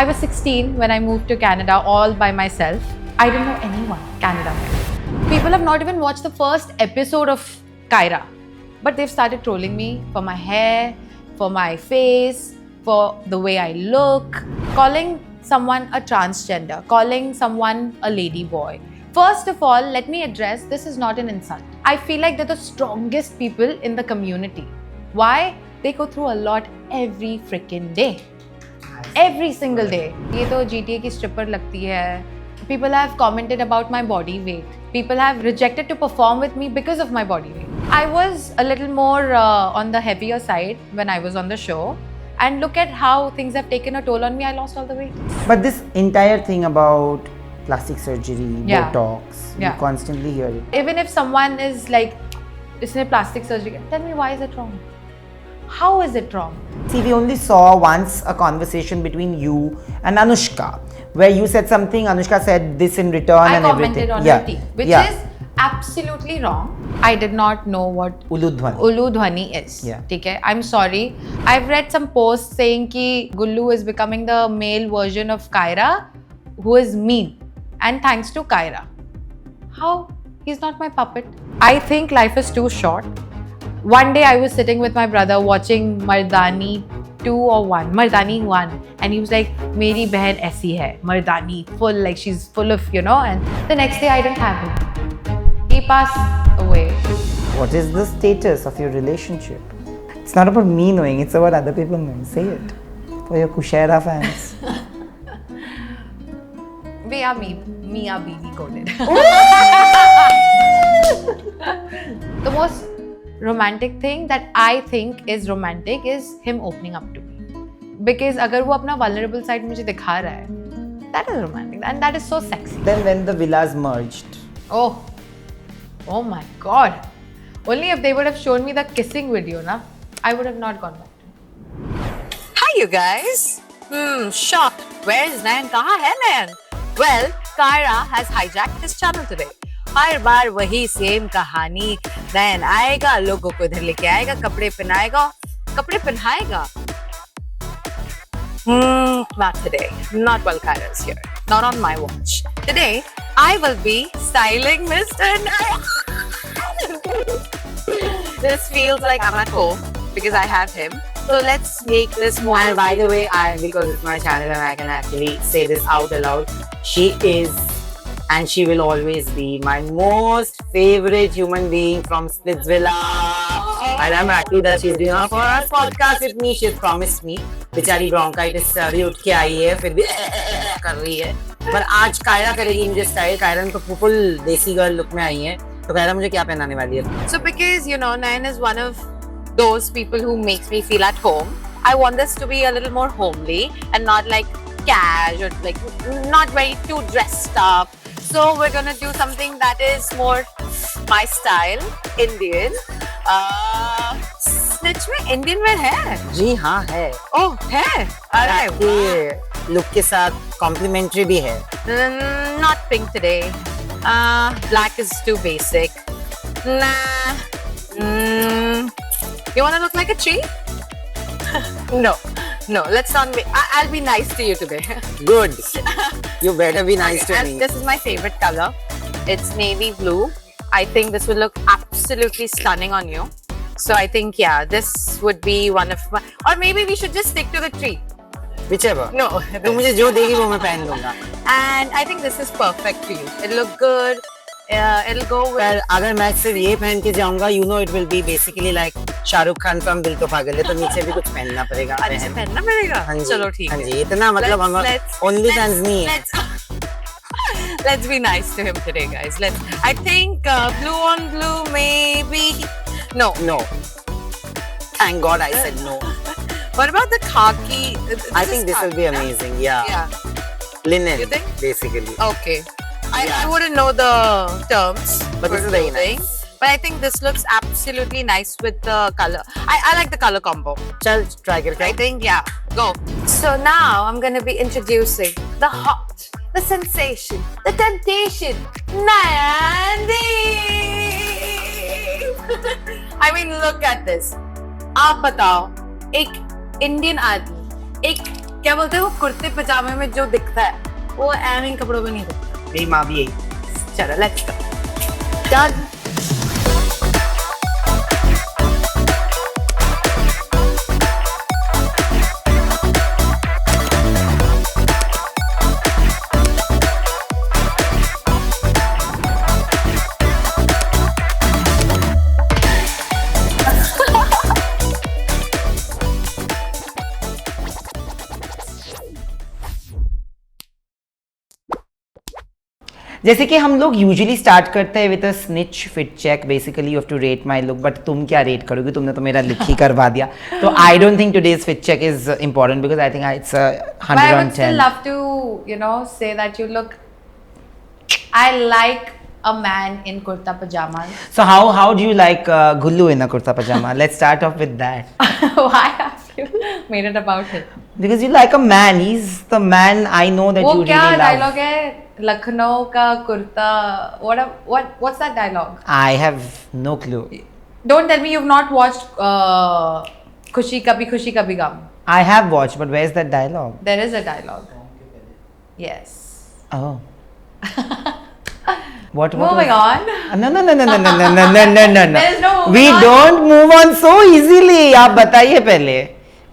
I was 16 when I moved to Canada all by myself. I didn't know anyone Canada. People have not even watched the first episode of Kyra, but they've started trolling me for my hair, for my face, for the way I look, calling someone a transgender, calling someone a lady boy. First of all, let me address this is not an insult. I feel like they're the strongest people in the community. Why? They go through a lot every freaking day. Every single day. ये तो GTA की stripper लगती है. People have commented about my body weight. People have rejected to perform with me because of my body weight. I was a little more on the heavier side when I was on the show. And look at how things have taken a toll on me. I lost all the weight. But this entire thing about plastic surgery, Yeah. Botox, you Yeah. constantly hear it. Even if someone is like, isn't plastic surgery? Tell me, why is it wrong? How is it wrong? See, we only saw once a conversation between you and Anushka, where you said something, Anushka said this in return I and commented everything. on yeah. her teeth, which yeah. is absolutely wrong. I did not know what Uludhwani. Ulu Dhwani is. Yeah. Okay? I'm sorry. I've read some posts saying ki Gullu is becoming the male version of Kyra, who is mean. And thanks to Kyra. How? He's not my puppet. I think life is too short. One day I was sitting with my brother watching Mardani 2 or 1, Mardani 1, and he was like, "Meri behan aisi hai, Mardani, full, like she's full of, and the next day I didn't have him. He passed away. What is the status of your relationship? It's not about me knowing, it's about other people knowing. Say it. For your Kushaira fans. We are Mia Bibi coded. The most romantic thing that I think is romantic is him opening up to me. Because अगर वो अपना vulnerable side मुझे दिखा रहा है, that is romantic and that is so sexy. Then when the villas merged, Oh my God. Only if they would have shown me the kissing video, I would have not gone back. Hi, you guys. Shocked. Where is Nayan? Kahan hai Nayan? Well, Kyra has hijacked his channel today. हर बार वही same कहानी. Nayan आएगा, लोगों को इधर लेके आएगा, कपड़े पहनाएगा. Not today. Not while Kyra is here. Not on my watch. Today, I will be styling Mr. Nayan. This feels like I'm at home because I have him. So let's make this more. And by the way, because it's my channel and I can actually say this out aloud, she is and she will always be my most favorite human being from Splitsvilla. And I'm happy that she's doing our first podcast with me. She's promised me. बेचारी bronchitis से अभी उठ के आई है, फिर भी कर रही है. पर आज कायरा करेगी मुझे स्टाइल. कायरा तो फुल देसी गर्ल लुक में आई है. तो कायरा मुझे क्या पहनाने वाली है? So because Nayan is one of those people who makes me feel at home, I want this to be a little more homely and not like cash or like not very too dressed up. So we're gonna do something that is more my style, Indian. Snitch में Indian wear है? जी हाँ है. Oh है? अरे आपके look के साथ complimentary भी है. Not pink today. Black is too basic. Nah. You wanna look like a tree? No, let's not be. I'll be nice to you today. Good. You better be nice to me. This is my favorite color. It's navy blue. I think this will look absolutely stunning on you. So I think, yeah, this would be one of my... Or maybe we should just stick to the tree. Whichever. No. तू मुझे जो देगी वो मैं पहन लूँगा. And I think this is perfect for you. It'll look good. It'll go with... पर अगर मैं सिर्फ ये पहन के जाऊँगा, it will be basically like Shahrukh Khan from दिल तो पागल है, तो नीचे भी कुछ पहनना पड़ेगा. अच्छा पहनना पड़ेगा? हाँ जी. चलो ठीक है. हाँ जी, इतना मतलब हम only fans नहीं है. Let's be nice to him today, guys. I think blue on blue, maybe. No. Thank God I said no. What about the khaki? I think this will be amazing. Yeah. Linen. You think? Basically. Okay. I wouldn't know the terms. But this is very nice. But I think this looks absolutely nice with the color. I like the color combo. चल try करके. I think, yeah. Go. So now I'm going to be introducing the hot, the sensation, the temptation, Nayandeep. I mean, look at this. आप बताओ, एक Indian आदमी, एक क्या बोलते हैं वो कुर्ते पजामे में जो दिखता है वो एम कपड़ों में नहीं दिखता. मेरी माँ भी यही. चलो लेट्स गो. डन. जैसे कि हम लोग यूजुअली स्टार्ट करते हैं with a snitch fit check. Basically you have to rate my look, but तुम क्या रेट करोगे? तुमने तो मेरा लुक ही करवा दिया. तो I don't think today's fit check is important because I think it's 110. But I would still love to, you know, say that you look. I like a man in kurta pajamas. So how do you like Gullu in a kurta pajama? Let's start off with that. Why have you made it about him? Because you like a man. He's the man I know that वो you क्या really love. dialogue है? लखनऊ का kurta. What's that dialogue? I have no clue. Don't tell me you've not watched खुशी कभी गम. I have watched, but where's that dialogue? There is a dialogue. Yes. Oh. What Moving was- on. No. There's no moving We on. don't move on so easily. आप बताइए पहले.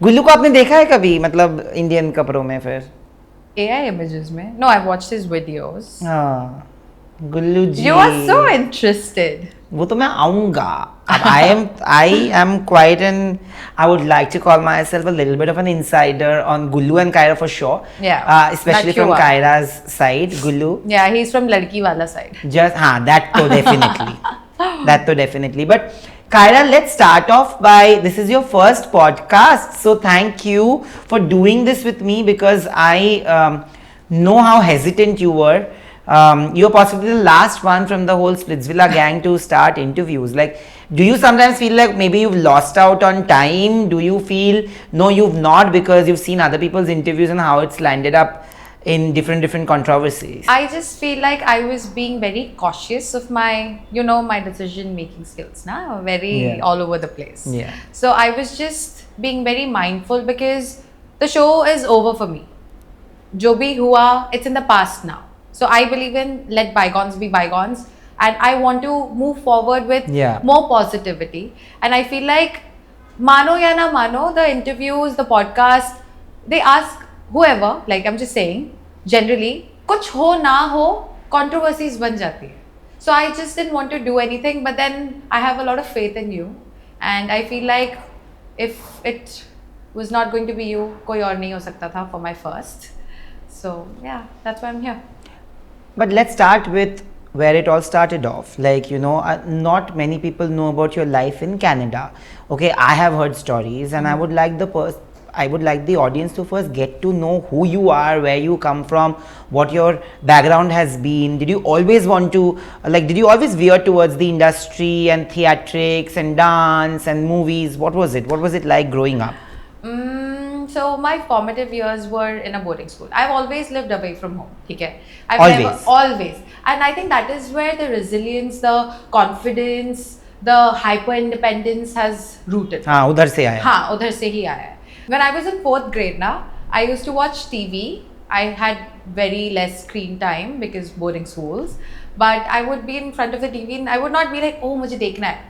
गुल्लू को आपने देखा है कभी, मतलब इंडियन कपड़ों में फिर? AI images में? No, I've watched his videos. हाँ, गुल्लू जी. You are so interested. वो तो मैं आऊंगा. I am quite an. I would like to call myself a little bit of an insider on Gullu and Kaira for sure. Yeah, Especially that you from are. Kaira's side, Gullu. Yeah, he's from ladki wala side. Just that to definitely. That to definitely. But Kaira, let's start off by, this is your first podcast, so thank you for doing this with me because I know how hesitant you were. You're possibly the last one from the whole Splitsvilla gang to start interviews. Like, do you sometimes feel like maybe you've lost out on time? Do you feel, no, you've not, because you've seen other people's interviews and how it's landed up in different controversies? I just feel like I was being very cautious of my, my decision making skills. Nah? Very Yeah. all over the place. Yeah. So I was just being very mindful because the show is over for me. Jo bhi hua, it's in the past now. So I believe in let bygones be bygones, and I want to move forward with Yeah. more positivity. And I feel like, mano ya na mano, the interviews, the podcast, they ask whoever, like I'm just saying, generally, kuch ho na ho, controversies ban jati hai. So I just didn't want to do anything, but then I have a lot of faith in you, and I feel like if it was not going to be you, koi aur nahi ho sakta tha for my first. So yeah, that's why I'm here. But let's start with where it all started off. Like, not many people know about your life in Canada. Okay, I have heard stories, and I would like the audience to first get to know who you are, where you come from, what your background has been. Did you always want to, did you always veer towards the industry and theatrics and dance and movies? What was it? What was it like growing up? So my formative years were in a boarding school. I've always lived away from home. Okay, always. And I think that is where the resilience, the confidence, the hyper independence has rooted. हाँ, उधर से आया. हाँ, उधर से ही आया है. When I was in 4th grade ना, I used to watch TV. I had very less screen time because boarding schools. But I would be in front of the TV and I would not be like, oh मुझे देखना है.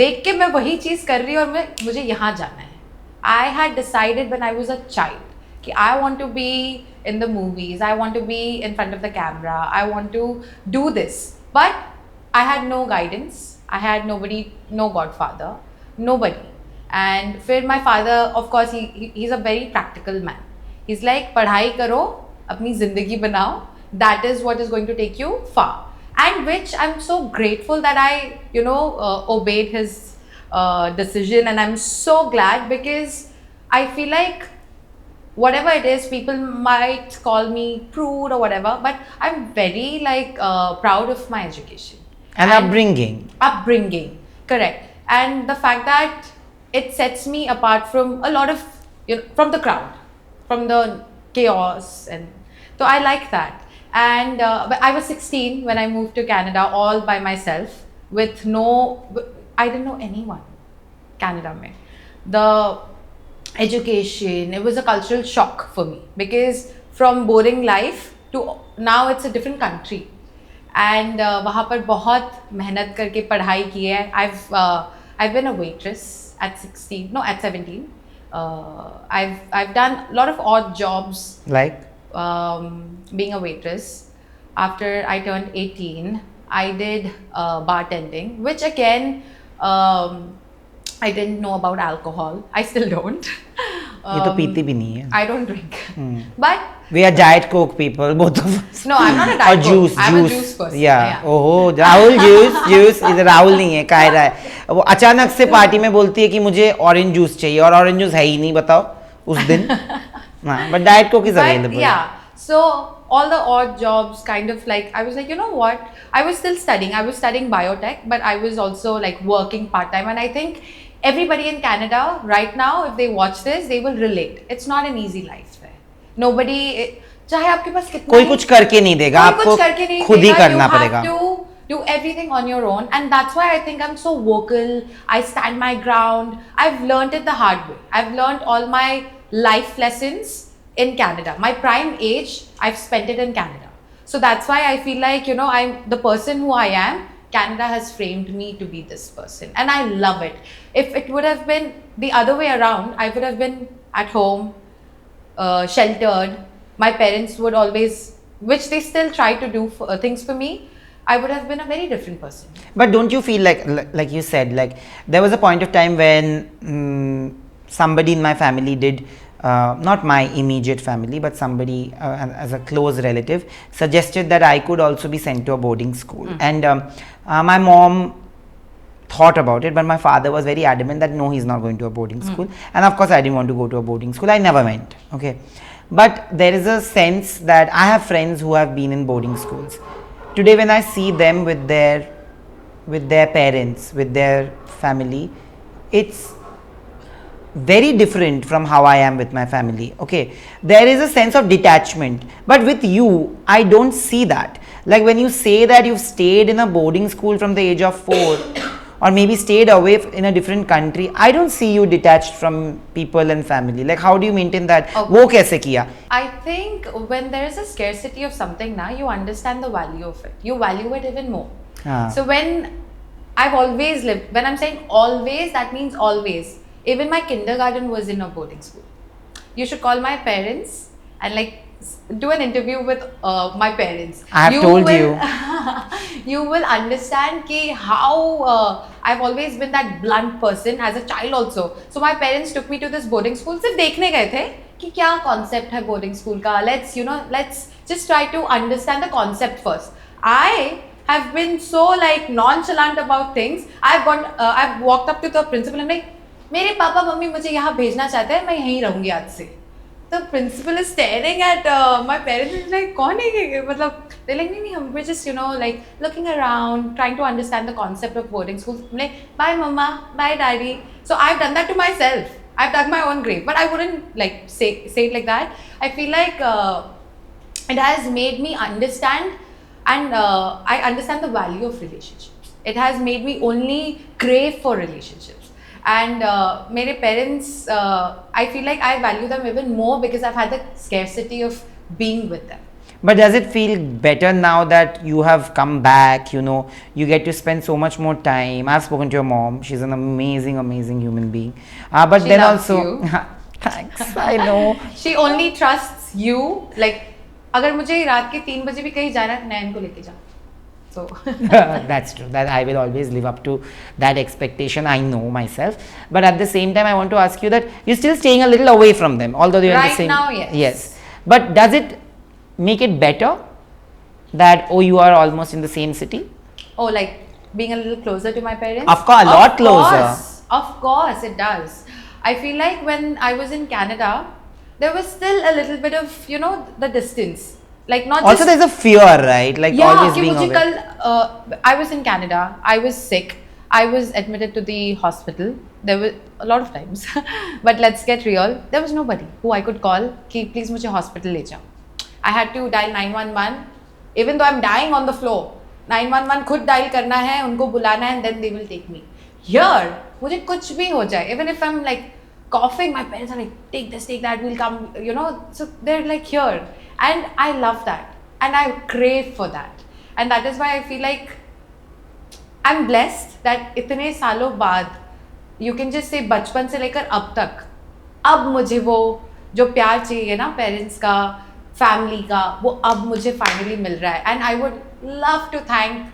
देख के मैं वही चीज़ कर रही हूँ और मुझे यहाँ जाना है. I had decided when I was a child that I want to be in the movies, I want to be in front of the camera, I want to do this. But I had no guidance, I had nobody, no godfather, nobody. And for my father, of course, he's a very practical man. He's like, padhai karo, apni zindagi banao, that is what is going to take you far. And which I'm so grateful that I, obeyed his decision, and I'm so glad because I feel like whatever it is, people might call me prude or whatever, but I'm very proud of my education and upbringing, correct. And the fact that it sets me apart from a lot of, from the crowd, from the chaos, and so I like that. And but I was 16 when I moved to Canada all by myself with I didn't know anyone. Canada mein. education. It was a cultural shock for me because from boring life to now it's a different country. And वहाँ पर बहुत मेहनत करके पढ़ाई की है. I've been a waitress at 16, no, at 17. I've done a lot of odd jobs. Like? Being a waitress. After I turned 18, I did bartending, which again, I didn't know about alcohol. I still don't. ये तो पीती भी नहीं है. I don't drink. But We are Diet Coke people, both of us. no, I'm not a Or diet juice, Coke. I'm juice. a juice person. Yeah. Oh, Rahul juice. इधर राहुल नहीं है, कायरा है. वो अचानक से पार्टी में बोलती है कि मुझे ऑरेंज जूस चाहिए और ऑरेंज जूस है ही नहीं, बताओ उस दिन. But Diet Coke is But available. yeah, so all the odd jobs, kind of like, I was like, you know what? I was still studying. I was studying biotech, but I was also like working part time. And I think everybody in Canada right now, if they watch this, they will relate. It's not an easy life there. Nobody, चाहे आपके पास कितना कोई कुछ करके नहीं देगा, आपको खुद ही करना पड़ेगा. You have to do everything on your own, and that's why I think I'm so vocal. I stand my ground. I've learned it the hard way. I've learned all my life lessons in Canada. My prime age, I've spent it in Canada. So that's why I feel like, you know, I'm the person who I am. Canada has framed me to be this person, and I love it. If it would have been the other way around, I would have been at home, sheltered. My parents would always, which they still try to do things for me, I would have been a very different person. But don't you feel like you said, like there was a point of time when somebody in my family did, not my immediate family, but somebody as a close relative suggested that I could also be sent to a boarding school. And my mom thought about it, but my father was very adamant that no, he's not going to a boarding school. And of course I didn't want to go to a boarding school. I never went. Okay. But there is a sense that I have friends who have been in boarding schools. Today when I see them with their parents, with their family, it's very different from how I am with my family. Okay, there is a sense of detachment, but with you I don't see that. Like when you say that you've stayed in a boarding school from the age of 4 or maybe stayed away in a different country, I don't see you detached from people and family. Like how do you maintain that? वो कैसे किया? I think when there is a scarcity of something now, you understand the value of it. You value it even more. So when I've always lived, when I'm saying always, that means always. Even my kindergarten was in a boarding school. You should call my parents and like do an interview with my parents. I have told you. You will understand ki how I've always been that blunt person as a child also. So my parents took me to this boarding school. सिर्फ देखने गए थे कि क्या concept है boarding school का. Let's just try to understand the concept first. I have been so like nonchalant about things. I've walked up to the principal and like, मेरे papa mummy मुझे यहाँ भेजना चाहते हैं, मैं यहीं रहूँगी आज से. The principal is staring at my parents and like, कौन है ये? मतलब they're like, नहीं, we're just, you know, like looking around, trying to understand the concept of boarding schools. I'm like, bye mama, bye daddy. So I've done that to myself. I've dug my own grave, but I wouldn't like say it like that. I feel like it has made me understand, and I understand the value of relationships. It has made me only crave for relationships. And मेरे parents, I feel like I value them even more because I've had the scarcity of being with them. But does it feel better now that you have come back, you know, you get to spend so much more time? I've spoken to your mom. She's an amazing, amazing human being. But She then loves also, you. thanks, I know. She only trusts you. Like, अगर मुझे रात के 3 बजे भी कहीं जाना है, नैन को लेके जाओ. So That's true. That I will always live up to that expectation. I know myself. But at the same time, I want to ask you that you're still staying a little away from them, although you're in the right same. now, yes. Yes. But does it make it better that you are almost in the same city? Oh, like being a little closer to my parents? Of course, a lot closer. Of course, it does. I feel like when I was in Canada, there was still a little bit of, you know, the distance. Like not Also, just, there's a fear, right? Like yeah, always कि being मुझे away. कल I was in Canada, I was sick, I was admitted to the hospital. There were a lot of times, but let's get real. There was nobody who I could call कि please मुझे hospital ले जाओ. I had to dial 911, even though I'm dying on the floor. 911 खुद dial करना है, उनको बुलाना है, and then they will take me. Here, मुझे कुछ भी हो जाए, even if I'm like coughing, my parents are like, take this, take that, we'll come, you know. So they're like here. And I love that. And I crave for that. And that is why I feel like I'm blessed that इतने सालों बाद, you can just say बचपन से लेकर अब तक, अब मुझे वो जो प्यार चाहिए ना पेरेंट्स का, फैमिली का, वो अब मुझे फाइनली मिल रहा है. And I would love to thank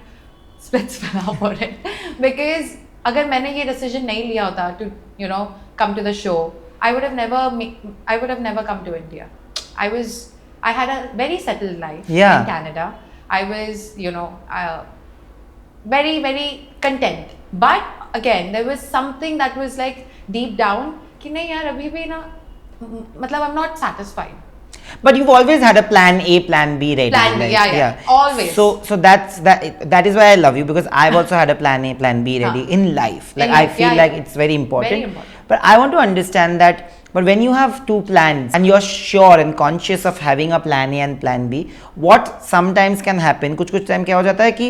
Splitsvilla for it, because अगर मैंने ये डिसीजन नहीं लिया होता to you know come to the show, I would have never come to India. I had a very settled life in Canada. I was, you know, very, very content. But again, there was something that was like deep down कि नहीं यार अभी भी ना, मतलब I'm not satisfied. But you've always had a plan A, plan B ready. Plan B, yeah, always. So that is why I love you, because I've also had a plan A, plan B ready in life. Like I feel like it's very important. Very important. But I want to understand that. But when you have two plans and you're sure and conscious of having a plan A and plan B, what sometimes can happen? कुछ time क्या हो जाता है कि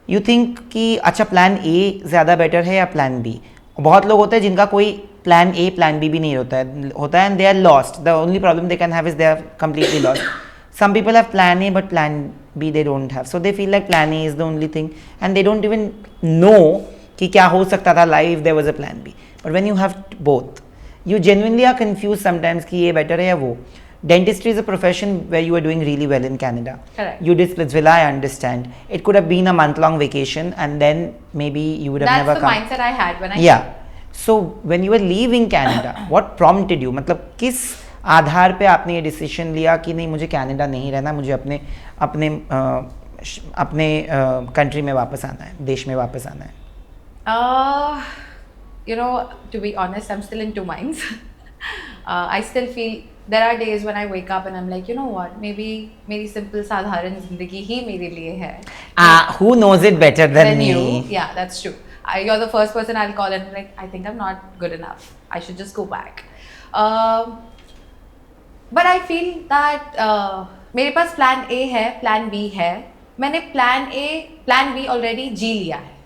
you think कि अच्छा plan A ज़्यादा better है या plan B. बहुत लोग होते हैं जिनका कोई plan A, plan B भी नहीं होता है and they are lost. The only problem they can have is they are completely lost. Some people have plan A but plan B they don't have. So they feel like plan A is the only thing and they don't even know कि क्या हो सकता था life if there was a plan B. But when you have both, you genuinely are confused sometimes कि ये better है या वो. Dentistry is a profession where you are doing really well in Canada. Correct. You did Splitsvilla, I understand. It could have been a month-long vacation and then maybe you would have never come. That's the mindset I had when I Yeah. So when you were leaving Canada, what prompted you? मतलब किस आधार पे आपने ये decision लिया कि नहीं मुझे Canada नहीं रहना, मुझे अपने अपने अपने कंट्री में वापस आना है, देश में वापस आना है? You know, to be honest, I'm still in two minds. I still feel there are days when I wake up and I'm like, you know what, maybe मेरी simple साधारण जिंदगी ही मेरे लिए है. Who knows it better than me? You. Yeah, that's true. You're the first person I'll call and like, I think I'm not good enough. I should just go back. But I feel that मेरे पास plan A है, plan B है. मैंने plan A, plan B already जी लिया है.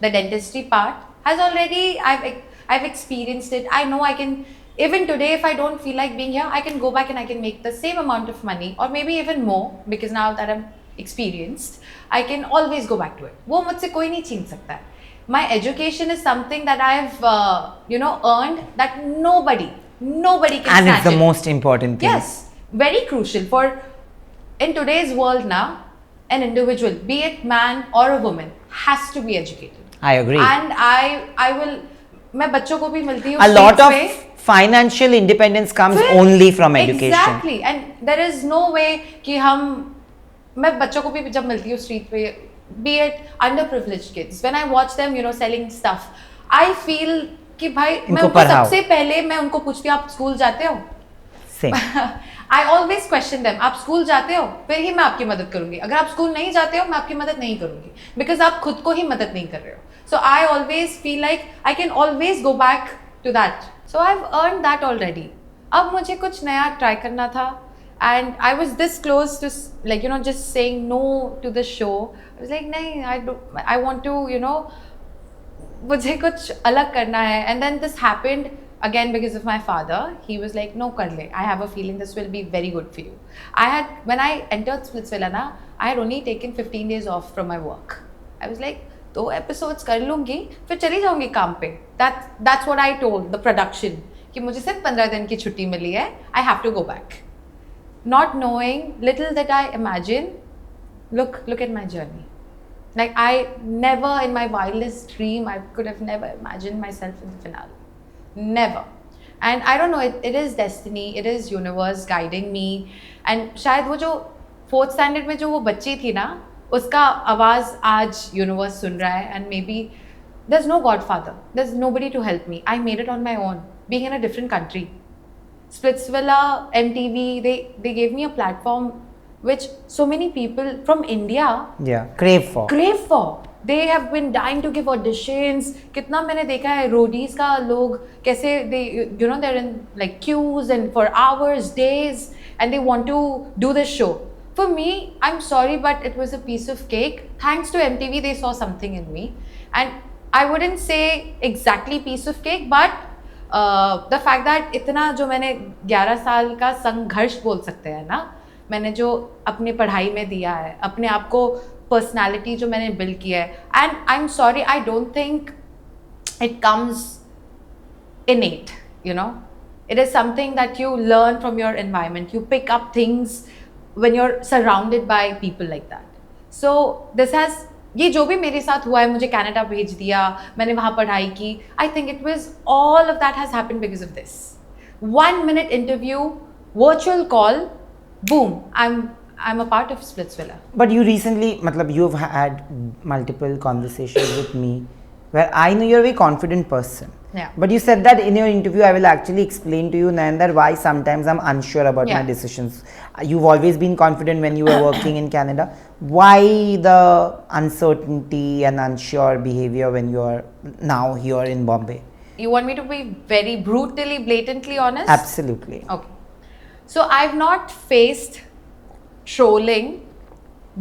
The dentistry part has already, I've experienced it. I know I can, even today if I don't feel like being here, I can go back and I can make the same amount of money or maybe even more, because now that I'm experienced, I can always go back to it. वो मुझसे कोई नहीं छीन सकता है. My education is something that I've earned that nobody can and snatch it's the it. most important thing. Yes, very crucial for in today's world now. An individual, be it man or a woman, has to be educated. I agree. And I will, मैं बच्चों को भी मिलती हूँ. A lot of financial independence comes only from education. Exactly, and there is no way कि मैं बच्चों को भी जब मिलती हूँ street पे, be it underprivileged kids, when I watch them, selling stuff, I feel कि भाई मैं उनको सबसे पहले मैं उनको पूछती हूँ आप स्कूल जाते हो? Same. I always question them. आप स्कूल जाते हो? फिर ही मैं आपकी मदद करूँगी. अगर आप स्कूल नहीं जाते हो, मैं आपकी मदद नहीं करूँगी. Because आप खुद को ही मदद नहीं कर रहे हो. So I always feel like I can always go back to that. So I've earned that already. अब मुझे कुछ नया try करना था. And I was this close to just saying no to the show. I was like, नहीं, I want to, मुझे कुछ अलग करना है. And then this happened again because of my father. He was like, no, kar le. I have a feeling this will be very good for you. When I entered Splitsvilla na, I had only taken 15 days off from my work. I was like, 2 episodes कर लूँगी, फिर चली जाऊँगी काम पे. That's what I told the production कि मुझे सिर्फ 15 दिन की छुट्टी मिली है. I have to go back. Not knowing, little did I imagine. Look at my journey. Like I never in my wildest dream I could have never imagined myself in the finale. Never. And I don't know, it is destiny, it is universe guiding me. And शायद वो जो 4th standard में जो वो बच्ची थी ना, उसका आवाज़ आज universe सुन रहा है. And maybe there's no godfather, there's nobody to help me. I made it on my own, being in a different country. Splitsvilla, MTV, they gave me a platform which so many people from India crave for. They have been dying to give auditions. कितना मैंने देखा है roadies का लोग कैसे they're in like queues and for hours, days, and they want to do this show. For me, I'm sorry, but it was a piece of cake. Thanks to MTV, they saw something in me, and I wouldn't say exactly piece of cake, but the fact that इतना जो मैंने 11 साल का संघर्ष बोल सकते हैं ना, मैंने जो अपनी पढ़ाई में दिया है, अपने आप को पर्सनालिटी जो मैंने बिल्ड किया है, and I am sorry, I don't think it comes innate, you know. It is something that you learn from your environment. You pick up things when you're surrounded by people like that. So this has, ये जो भी मेरे साथ हुआ है, मुझे Canada भेज दिया, मैंने वहाँ पढ़ाई की, I think it was all of that has happened because of this. 1 minute interview, virtual call, boom, I'm a part of Splitsvilla. But you recently, matlab, you've had multiple conversations with me where I know you're a very confident person. Yeah. But you said that in your interview, I will actually explain to you, Nayandar, why sometimes I'm unsure about my decisions. You've always been confident when you were working in Canada. Why the uncertainty and unsure behavior when you're now here in Bombay? You want me to be very brutally, blatantly honest? Absolutely. Okay. So I've not faced trolling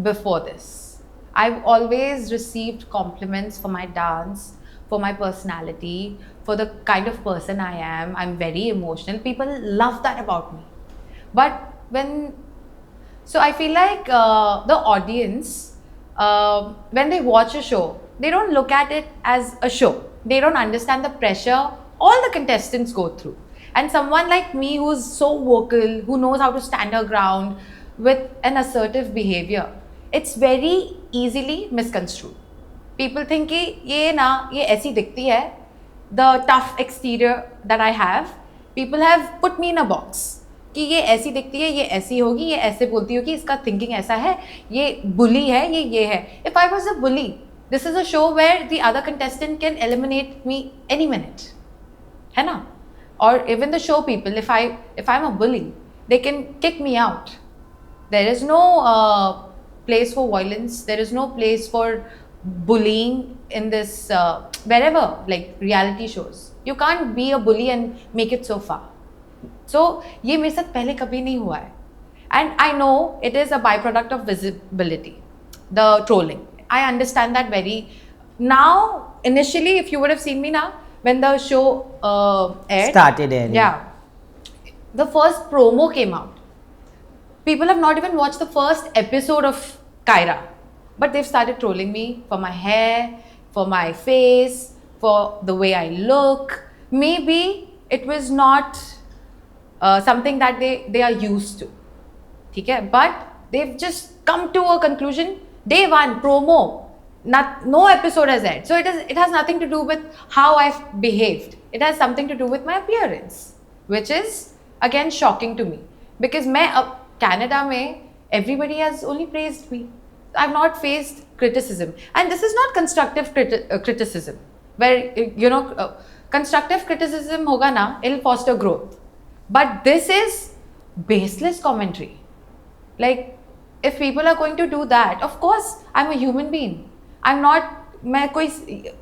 before this. I've always received compliments for my dance, for my personality, for the kind of person I am. I'm very emotional. People love that about me. But so I feel like the audience, when they watch a show, they don't look at it as a show. They don't understand the pressure all the contestants go through. And someone like me who's so vocal, who knows how to stand her ground with an assertive behavior, it's very easily misconstrued. People think कि ये ऐसी दिखती है, the tough exterior that I have, people have put me in a box कि ये ऐसी दिखती है, ये ऐसी होगी, ये ऐसे बोलती होगी, इसका thinking ऐसा है, ये bully है, ये है. If I was a bully, this is a show where the other contestant can eliminate me any minute, है ना? Or even the show people, if I'm a bully, they can kick me out. There is no place for violence. There is no place for bullying in this wherever, like reality shows. You can't be a bully and make it so far. So ये मेरे साथ पहले कभी नहीं हुआ है. And I know it is a byproduct of visibility, the trolling. I understand that very now. Initially, if you would have seen me now when the show started airing. Yeah, the first promo came out. People have not even watched the first episode of Kyra, but they've started trolling me for my hair, for my face, for the way I look. Maybe it was not something that they are used to. Okay? But they've just come to a conclusion. Day one, promo. No episode has aired. So it has nothing to do with how I've behaved. It has something to do with my appearance, which is again shocking to me. Because Canada mein, everybody has only praised me. I've not faced criticism. And this is not constructive criticism. Where, constructive criticism hoga na, it'll foster growth. But this is baseless commentary. Like, if people are going to do that, of course, I'm a human being. I'm not, मैं कोई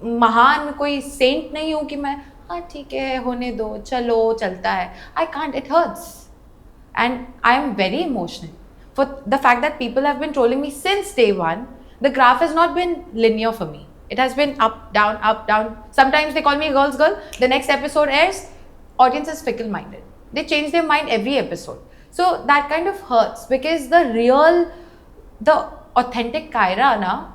महान कोई saint नहीं हूँ कि मैं हाँ ठीक है होने दो चलो चलता है. I can't, it hurts. And I am very emotional for the fact that people have been trolling me since day one. The graph has not been linear for me. It has been up, down, up, down. Sometimes they call me a girl's girl. The next episode airs, audience is fickle-minded. They change their mind every episode. So that kind of hurts because the authentic Kyra na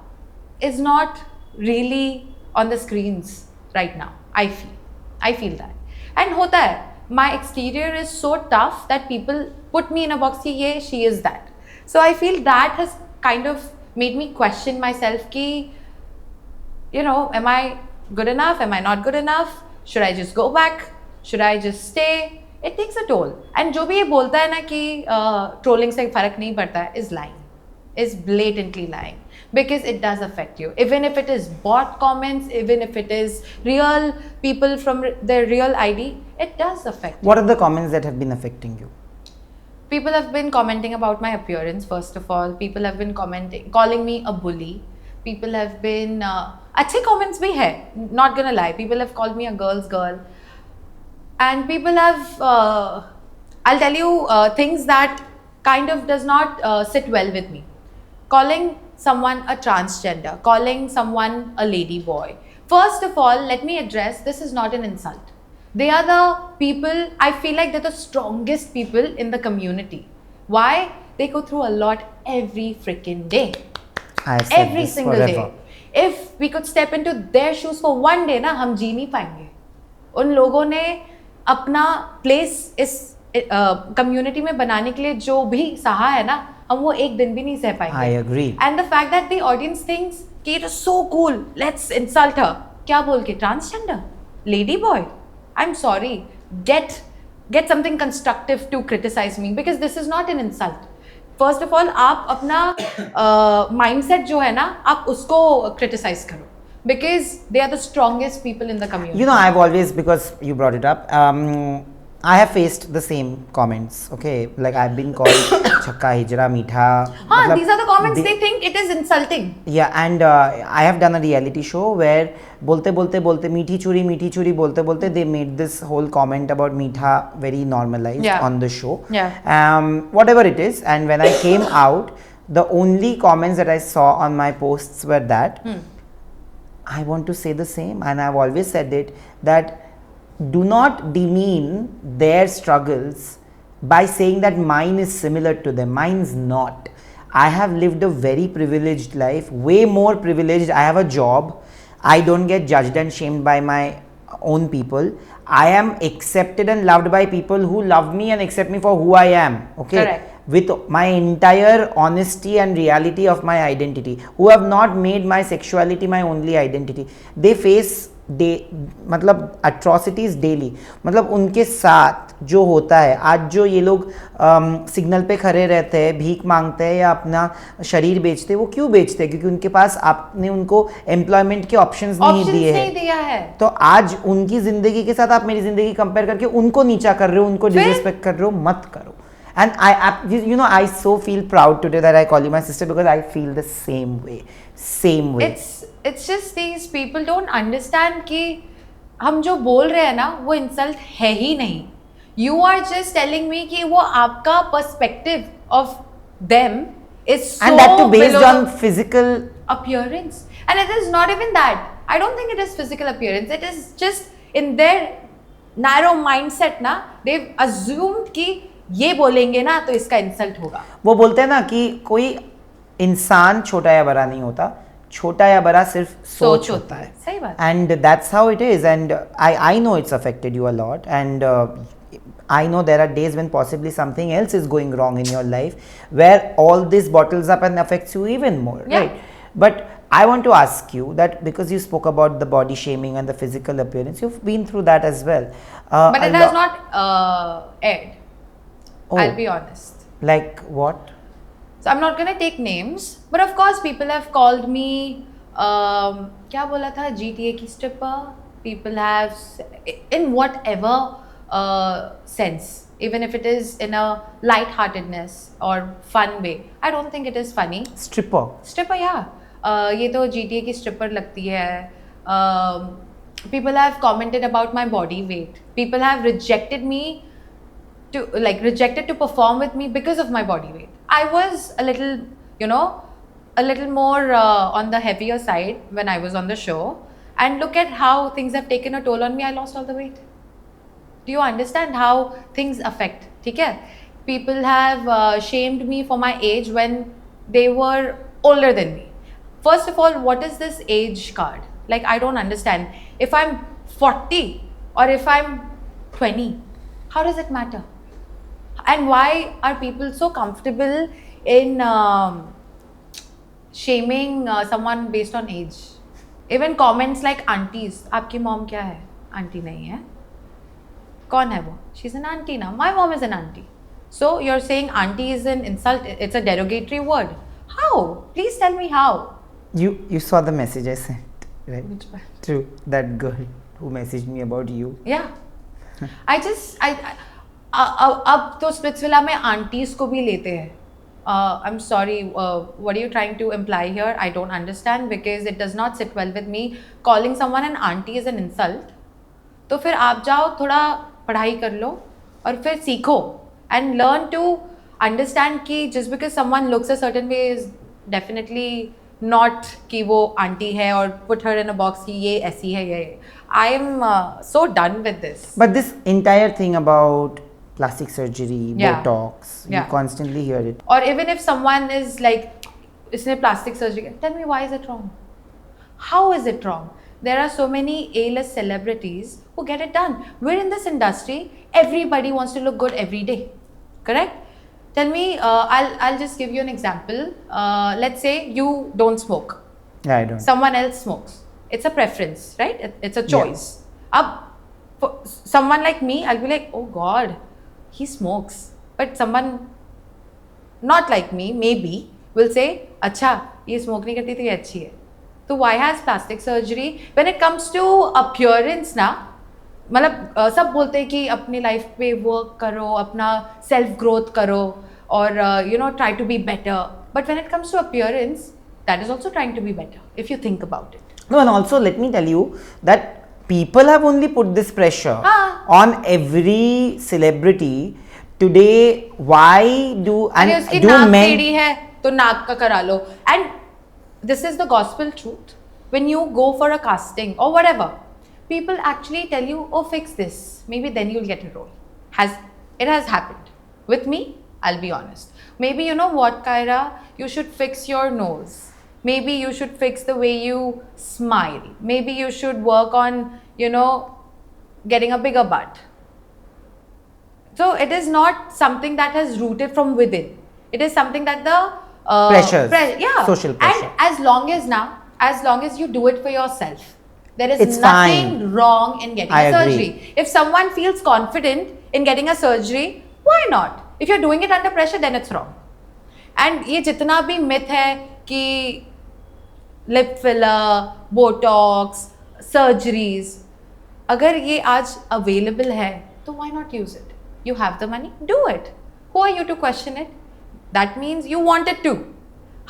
is not really on the screens right now. I feel that. And hota hai. My exterior is so tough that people put me in a box ki ye, she is that. So I feel that has kind of made me question myself ki, am I good enough? Am I not good enough? Should I just go back? Should I just stay? It takes a toll. And जो भी ये बोलता है ना कि trolling से फर्क नहीं पड़ता है is lying, is blatantly lying. Because it does affect you. Even if it is bot comments, even if it is real people from their real ID, it does affect you. What are the comments that have been affecting you? People have been commenting about my appearance, first of all. People have been calling me a bully. People have been... अच्छे comments भी है, not gonna lie. People have called me a girl's girl. And people have... I'll tell you things that kind of does not sit well with me. Calling someone a transgender, calling someone a lady boy. First of all, let me address, this is not an insult. They are the people, I feel like they're the strongest people in the community. Why? They go through a lot every freaking day. I've said Every this single forever. day. If we could step into their shoes for one day ना, हम जी नहीं पाएंगे. उन लोगों ने अपना place इस community में बनाने के लिए जो भी सहा है ना, हम वो एक दिन भी नहीं सह पाएंगे. I agree. And the fact that the audience thinks कि it is so cool, let's insult her. क्या बोल के? Transgender, lady boy. I'm sorry. Get something constructive to criticize me because this is not an insult. First of all, आप अपना mindset जो है ना, आप उसको criticize करो because they are the strongest people in the community. You know, I've always, because you brought it up, I have faced the same comments. Okay, like I've been called chakka, hijra, meetha. हाँ, these are the comments they think it is insulting. Yeah, and I have done a reality show where bolte meethi churi bolte they made this whole comment about meetha very normalized Yeah. on the show. Yeah. Whatever it is, and when I came out, the only comments that I saw on my posts were that I want to say the same, and I've always said it, that do not demean their struggles by saying that mine is similar to them. Mine's not. I have lived a very privileged life, way more privileged. I have a job. I don't get judged and shamed by my own people. I am accepted and loved by people who love me and accept me for who I am. Okay. Correct. With my entire honesty and reality of my identity, who have not made my sexuality my only identity. They face मतलब atrocities daily. मतलब उनके साथ जो होता है, आज जो ये लोग सिग्नल पे खड़े रहते हैं, भीख मांगते हैं या अपना शरीर बेचते हैं, वो क्यों बेचते हैं? क्योंकि उनके पास आपने उनको एम्प्लॉयमेंट के ऑप्शंस नहीं दिए हैं. तो आज उनकी जिंदगी के साथ आप मेरी जिंदगी कंपेयर करके उनको नीचा कर रहे हो, उनको डिसरिस्पेक्ट कर रहे हो. मत करो. And you know, I so feel proud today that I call you my sister because I feel the same way. It's just these people don't understand कि हम जो बोल रहे हैं ना, वो insult है ही नहीं. You are just telling me कि वो आपका perspective of them is so and that too based below on physical appearance. And it is not even that. I don't think it is physical appearance. It is just in their narrow mindset ना, they've assumed कि ये बोलेंगे ना तो इसका insult होगा. वो बोलते हैं ना कि कोई इंसान छोटा या बड़ा नहीं होता, छोटा या बड़ा सिर्फ सोच होता है. सही बात. And that's how it is. And I know it's affected you a lot. And I know there are days when possibly something else is going wrong in your life where all this bottles up and affects you even more. Yeah. Right? But I want to ask you that because you spoke about the body shaming and the physical appearance, you've been through that as well. But it has not aired. Oh. I'll be honest. Like what? So I'm not gonna take names, but of course people have called me. क्या बोला था? GTA की stripper. People have in whatever sense, even if it is in a light-heartedness or fun way. I don't think it is funny. Stripper. Stripper, yeah. ये तो GTA की stripper लगती है. People have commented about my body weight. People have rejected to perform with me because of my body weight. I was a little, a little more on the heavier side when I was on the show. And look at how things have taken a toll on me. I lost all the weight. Do you understand how things affect? ठीक है? People have shamed me for my age when they were older than me. First of all, what is this age card? Like, I don't understand. If I'm 40 or if I'm 20, how does it matter? And why are people so comfortable in shaming someone based on age? Even comments like aunties. आपकी mom क्या है? Auntie नहीं है. कौन है वो? She's an auntie now. My mom is an auntie. So you're saying auntie is an insult? It's a derogatory word. How? Please tell me how. You saw the message I sent, right? Which one? To that girl who messaged me about you. Yeah. अब तो Splitsvilla में aunties को भी लेते हैं. I'm sorry, what are you trying to imply here? I don't understand because it does not sit well with me. Calling someone an auntie is an insult. तो फिर आप जाओ थोड़ा पढ़ाई कर लो और फिर सीखो and learn to understand कि just because someone looks a certain way is definitely not कि वो auntie है or put her in a box कि ये ऐसी है ये. I am so done with this. But this entire thing about plastic surgery, Yeah. Botox, you Yeah. constantly hear it. Or even if someone is like, इसने plastic surgery, tell me why is it wrong? How is it wrong? There are so many A-list celebrities who get it done. We're in this industry, everybody wants to look good every day, correct? Tell me, I'll just give you an example. Let's say you don't smoke. Yeah, I don't. Someone else smokes. It's a preference, right? It's a choice. For someone like me, I'll be like, oh God, he smokes. But someone not like me, maybe, will say, अच्छा, ये smoke नहीं करती तो ये अच्छी है. So why has plastic surgery? When it comes to appearance ना, मतलब सब बोलते हैं कि अपनी लाइफ पे वर्क करो, अपना सेल्फ ग्रोथ करो और try to be better. But when it comes to appearance, that is also trying to be better if you think about it. No, and also let me tell you that people have only put this pressure Ah. on every celebrity today. Why do अरे उसकी do नाक men? टेढ़ी है तो नाक का करा लो. And this is the gospel truth. When you go for a casting or whatever, people actually tell you, oh, fix this. Maybe then you'll get a role. It has happened. With me, I'll be honest. Maybe you know what, Kyra? You should fix your nose. Maybe you should fix the way you smile. Maybe you should work on, getting a bigger butt. So it is not something that has rooted from within. It is something that the Pressures, yeah, social pressure. And as long as you do it for yourself, there is It's nothing fine. wrong in getting I a agree. surgery. If someone feels confident in getting a surgery, why not? If you're doing it under pressure, then it's wrong. And ये जितना भी myth है कि lip filler, botox, surgeries, अगर ये आज available है, तो why not use it? You have the money, do it. Who are you to question it? That means you want it too.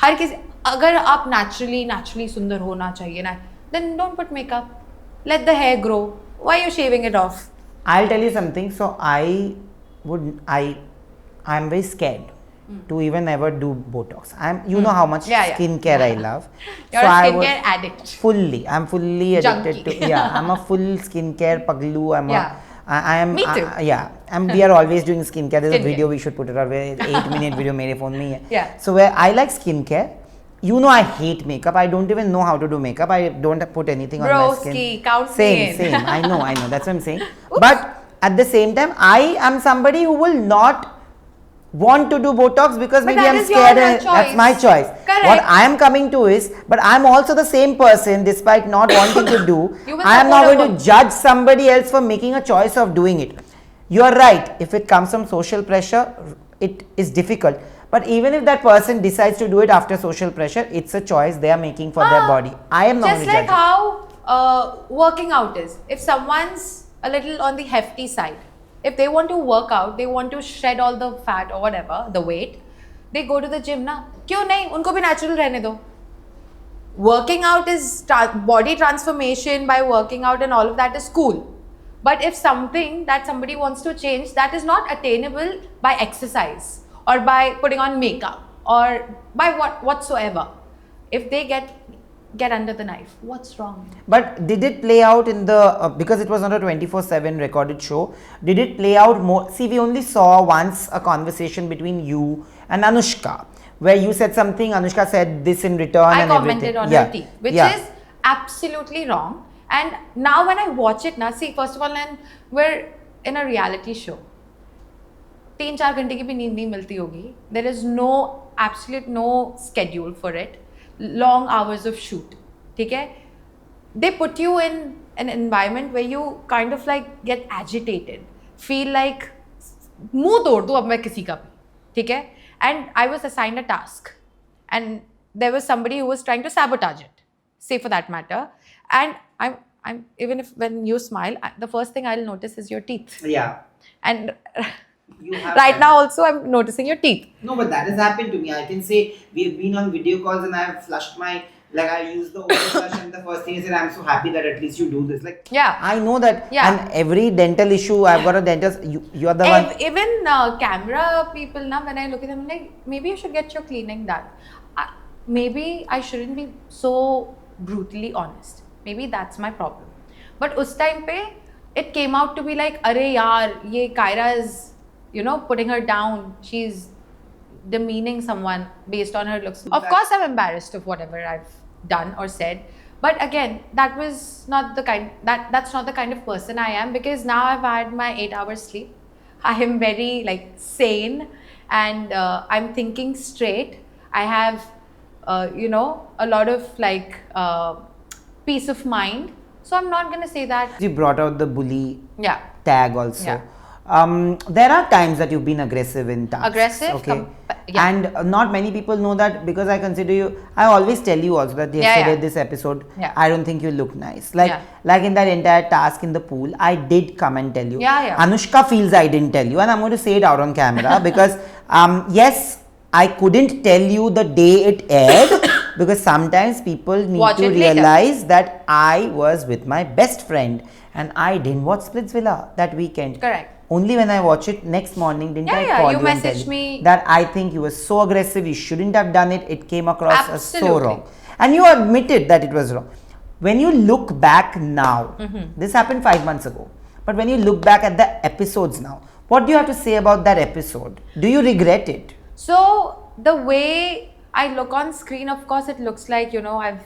हर किसी अगर आप naturally सुंदर होना चाहिए ना, then don't put makeup. Let the hair grow. Why are you shaving it off? I'll tell you something. So I'm very scared to even ever do Botox. You know how much Yeah, yeah. skincare I love. You're So a I was skincare addict. I'm fully addicted Junkie. to. Yeah, I'm a full skincare paglu. Yeah. I am. Me too. Yeah, and we are always doing skincare. There's a Skincare. video we should put it out. 8-minute video मेरे phone में ही है. Yeah. So where I like skincare. You know I hate makeup. I don't even know how to do makeup. I don't put anything on my skin. Broski, count me Same. in. I know. That's what I'm saying. But at the same time, I am somebody who will not want to do Botox because But maybe that I'm is your scared. And choice. that's my choice. Correct. What I am coming to is, but I'm also the same person despite not wanting to do. You will I am not support a going to work. judge somebody else for making a choice of doing it. You are right. If it comes from social pressure, it is difficult. But even if that person decides to do it after social pressure, it's a choice they are making for their body. I am not Just going to like judge. how working out is. If someone's a little on the hefty side, if they want to work out, they want to shed all the fat or whatever, the weight, they go to the gym ना. क्यों नहीं? उनको भी natural रहने दो. Working out is body transformation by working out and all of that is cool. But if something that somebody wants to change, that is not attainable by exercise or by putting on makeup or by whatsoever. If they get under the knife, what's wrong? But did it play out in the, because it was not a 24/7 recorded show, did it play out more? See, we only saw once a conversation between you and Anushka, where you said something, Anushka said this in return I and commented everything. on her teeth, which is absolutely wrong. And now when I watch it, see, first of all, and we're in a reality show. 3-4 घंटे की भी नींद नहीं मिलती होगी. There is absolute no schedule for it. Long hours of shoot. ठीक है? They put you in an environment where you kind of like get agitated, feel like मुंह तोड़ दूँ अब मैं किसी का भी. ठीक है? And I was assigned a task, and there was somebody who was trying to sabotage it. Say for that matter, and I'm even if when you smile, the first thing I'll notice is your teeth. Yeah. And You have right that. now also I'm noticing your teeth. No, but that has happened to me. I can say we've been on video calls and I've flushed my, like I used the oral flush and the first thing is that I'm so happy that at least you do this. Like, Yeah. I know that. Yeah. And every dental issue, I've got a dentist, you are the one. Even camera people now, when I look at them, I'm like, maybe you should get your cleaning done. maybe I shouldn't be so brutally honest. Maybe that's my problem. But us time pe, it came out to be like, "Arey yaar, ye Kyra is, putting her down. She's demeaning someone based on her looks." Of course, I'm embarrassed of whatever I've done or said. But again, that was not the that's not the kind of person I am, because now I've had my 8 hours sleep. I am very sane, and I'm thinking straight. I have a lot of peace of mind. So I'm not going to say that. You brought out the bully Yeah. tag also. Yeah. There are times that you've been aggressive in tasks. Aggressive? Okay. Yeah. And not many people know that, because I consider you, I always tell you also that yesterday, yeah. this episode, Yeah. I don't think you look nice. Yeah. Like in that entire task in the pool, I did come and tell you. Yeah. Anushka feels I didn't tell you, and I'm going to say it out on camera because, yes, I couldn't tell you the day it aired because sometimes people need Watch to it later. realize that I was with my best friend and I didn't watch Splitsvilla that weekend. Correct. Only when I watch it next morning didn't I Yeah, call you you and tell messaged you me. that I think you were so aggressive, you shouldn't have done it, it came across as so Absolutely. wrong. And you admitted that it was wrong. When you look back now, this happened 5 months ago, but when you look back at the episodes now, what do you have to say about that episode? Do you regret it? So the way I look on screen, of course, it looks like, I've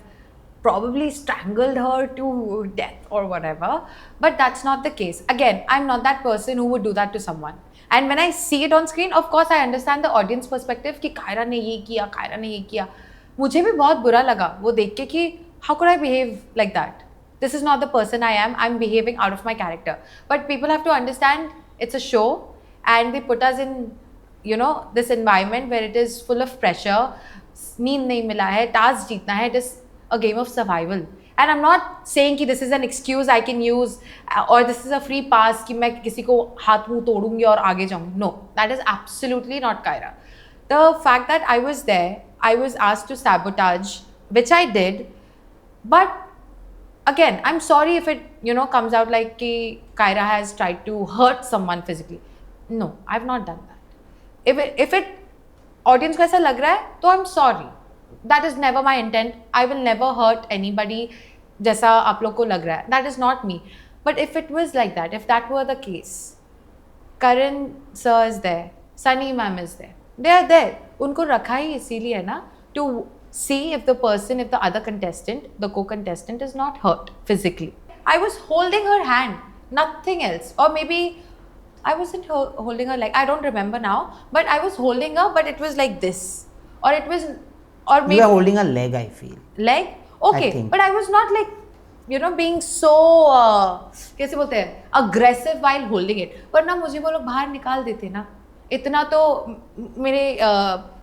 probably strangled her to death or whatever. But that's not the case. Again, I'm not that person who would do that to someone. And when I see it on screen, of course, I understand the audience perspective कि Kyra ने ये किया, Kyra ने ये किया. मुझे भी बहुत बुरा लगा वो देख के कि how could I behave like that? This is not the person I am. I'm behaving out of my character. But people have to understand it's a show, and they put us in this environment where it is full of pressure. नींद नहीं मिला है, task जीतना है. It is a game of survival. And I'm not saying कि this is an excuse I can use or this is a free pass कि मैं किसी को हाथ मुंह तोड़ूंगी और आगे जाऊंगी. No, that is absolutely not Kyra. The fact that I was there, I was asked to sabotage, which I did. But again, I'm sorry if it comes out like कि Kyra has tried to hurt someone physically. No, I've not done that. If it audience को ऐसा लग रहा है तो I'm sorry. That is never my intent. I will never hurt anybody जैसा आप लोग को लग रहा है. That is not me. But if it was like that, if that were the case, Karan sir is there, Sunny ma'am is there. They are there. उनको रखा ही इसीलिए ना, to see if the other contestant, the co-contestant is not hurt physically. I was holding her hand, nothing else. Or maybe I wasn't holding her leg. I don't remember now. But I was holding her, but it was like this. Or it was, or maybe... You were holding a leg, I feel. Leg? Okay. I think. But I was not like, being so, कैसे बोलते हैं, aggressive while holding it. वरना मुझे वो लोग बाहर निकाल देते ना. इतना तो मेरे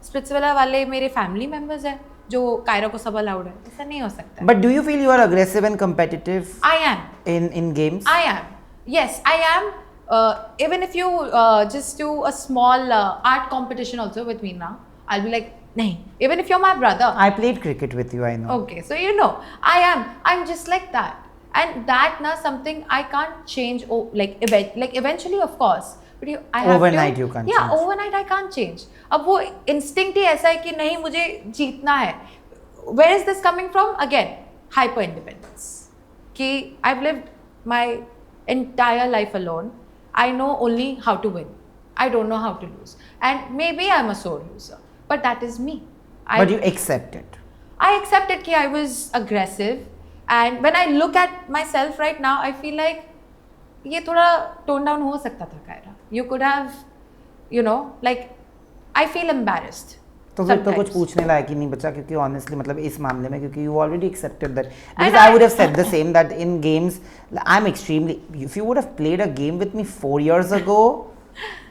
स्प्लिट्सविला वाले मेरे फैमिली मेंबर्स हैं जो कायरा को सब अलाउड है. ऐसा नहीं हो सकता. But do you feel you are aggressive and competitive? I am. In games? I am. Yes, I am. Even if you just do a small art competition also with me now, I'll be like, nahi. Even if you're my brother. I played cricket with you, I know. Okay, so I am. I'm just like that. And that something I can't change. Eventually, of course. But I have Overnight to, you can't yeah, change. overnight I can't change. अब वो instinct ही ऐसा है कि नहीं मुझे जीतना है. Where is this coming from? Again, hyper independence. कि I've lived my entire life alone. I know only how to win. I don't know how to lose. And maybe I'm a sore loser. But that is me. But you accept it. I accepted that I was aggressive. And when I look at myself right now, I feel like ये थोड़ा tone down हो सकता था Kyra. You could have, I feel embarrassed. तो फिर तो sometimes. कुछ पूछने लायक ही नहीं बचा क्योंकि honestly मतलब इस मामले में क्योंकि you already accepted that. Because I would have said the same that in games I'm extremely, if you would have played a game with me 4 years ago,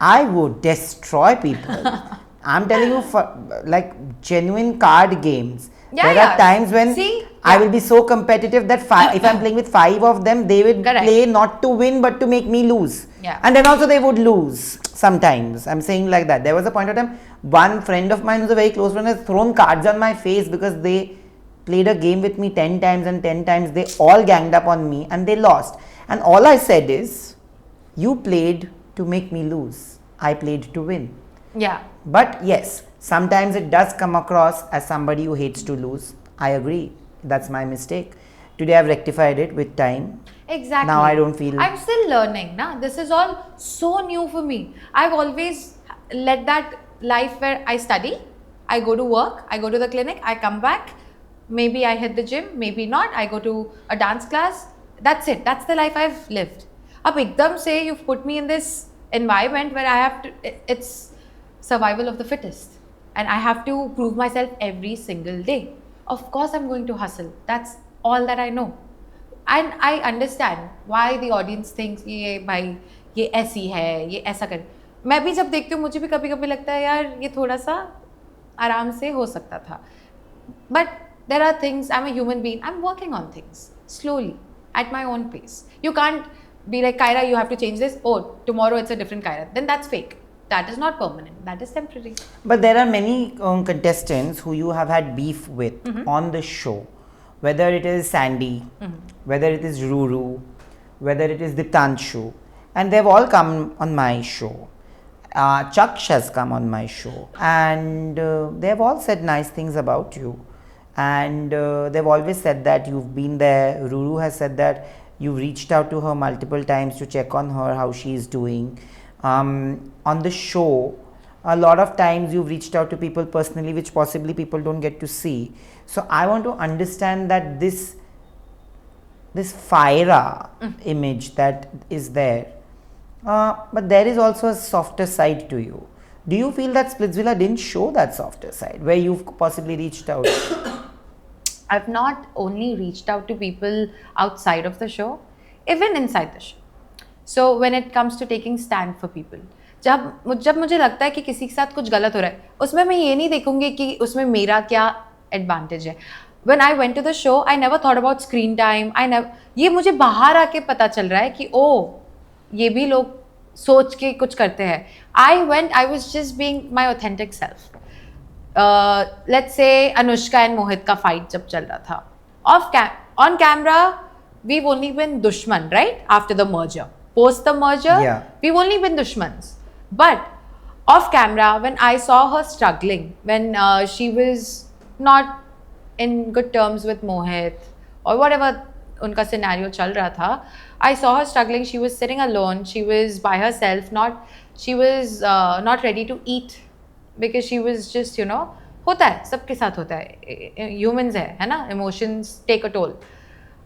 I would destroy people. I'm telling you, for like genuine card games. Yeah, there are times when I will be so competitive that if I'm playing with 5 of them, they would play not to win but to make me lose. Yeah. And then also they would lose sometimes. I'm saying like that. There was a point of time, one friend of mine who's a very close friend has thrown cards on my face because they played a game with me 10 times and 10 times they all ganged up on me and they lost. And all I said is, you played to make me lose. I played to win. Yeah. But yes, Sometimes it does come across as somebody who hates to lose. I agree. That's my mistake. Today I've rectified it with time. Exactly. Now I don't feel. I'm still learning. Na? This is all so new for me. I've always led that life where I study, I go to work, I go to the clinic, I come back. Maybe I hit the gym, maybe not. I go to a dance class. That's it. That's the life I've lived. Ab ekdam say you've put me in this environment where I have to. It's survival of the fittest, and I have to prove myself every single day. Of course, I'm going to hustle. That's all that I know. And I understand why the audience thinks ये भाई ये ऐसी है ये ऐसा कर मैं भी जब देखती हूँ मुझे भी कभी कभी लगता है यार ये थोड़ा सा आराम से हो सकता था but there are things I'm a human being I'm working on things slowly at my own pace you can't be like Kyra you have to change this oh tomorrow it's a different Kyra then that's fake that is not permanent that is temporary But there are many contestants who you have had beef with on the show. Whether it is Sandy, whether it is Ruru, whether it is Diptanshu, and they've all come on my show. Chaksh has come on my show, and they've all said nice things about you. And they've always said that you've been there. Ruru has said that you've reached out to her multiple times to check on her, how she's doing. On the show, a lot of times you've reached out to people personally, which possibly people don't get to see. So I want to understand that this Fira image that is there, but there is also a softer side to you. Do you feel that Splitsvilla didn't show that softer side where you've possibly reached out? I've not only reached out to people outside of the show, even inside the show. So when it comes to taking stand for people, जब मुझे लगता है कि किसी के साथ कुछ गलत हो रहा है उसमें मैं ये नहीं देखूंगी कि उसमें मेरा क्या एडवांटेज है When I went to the show, I never thought about screen time. ये मुझे बाहर आके पता चल रहा है कि ये भी लोग सोच के कुछ करते हैं I was just being my authentic self. Let's say Anushka and Mohit का fight जब चल रहा था on camera we've only been dushman right after the merger post the merger we've only been dushmans but off camera when I saw her struggling when she was not in good terms with Mohit or whatever unka scenario chal raha tha I saw her struggling she was sitting alone she was by herself she was not ready to eat because she was just होता है सबके साथ होता है humans है ना emotions take a toll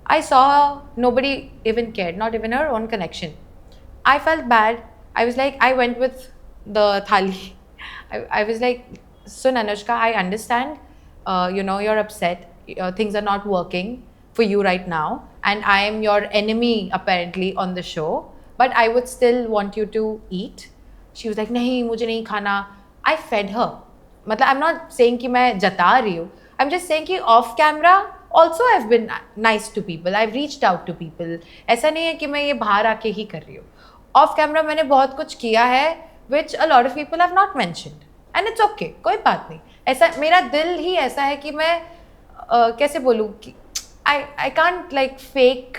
I saw her nobody even cared not even her own connection I felt bad I was like I went with the thali I was like Sun Anushka I understand you're upset things are not working for you right now and I am your enemy apparently on the show but I would still want you to eat she was like nahi mujhe nahi khana I fed her मतलब I'm not saying कि मैं जता रही हूँ I'm just saying कि off camera also I've been nice to people I've reached out to people ऐसा नहीं है कि मैं ये बाहर आके ही कर रही हूँ off camera मैंने बहुत कुछ किया है which a lot of people have not mentioned and it's okay कोई बात नहीं ऐसा मेरा दिल ही ऐसा है कि मैं कैसे बोलूँ कि I can't like fake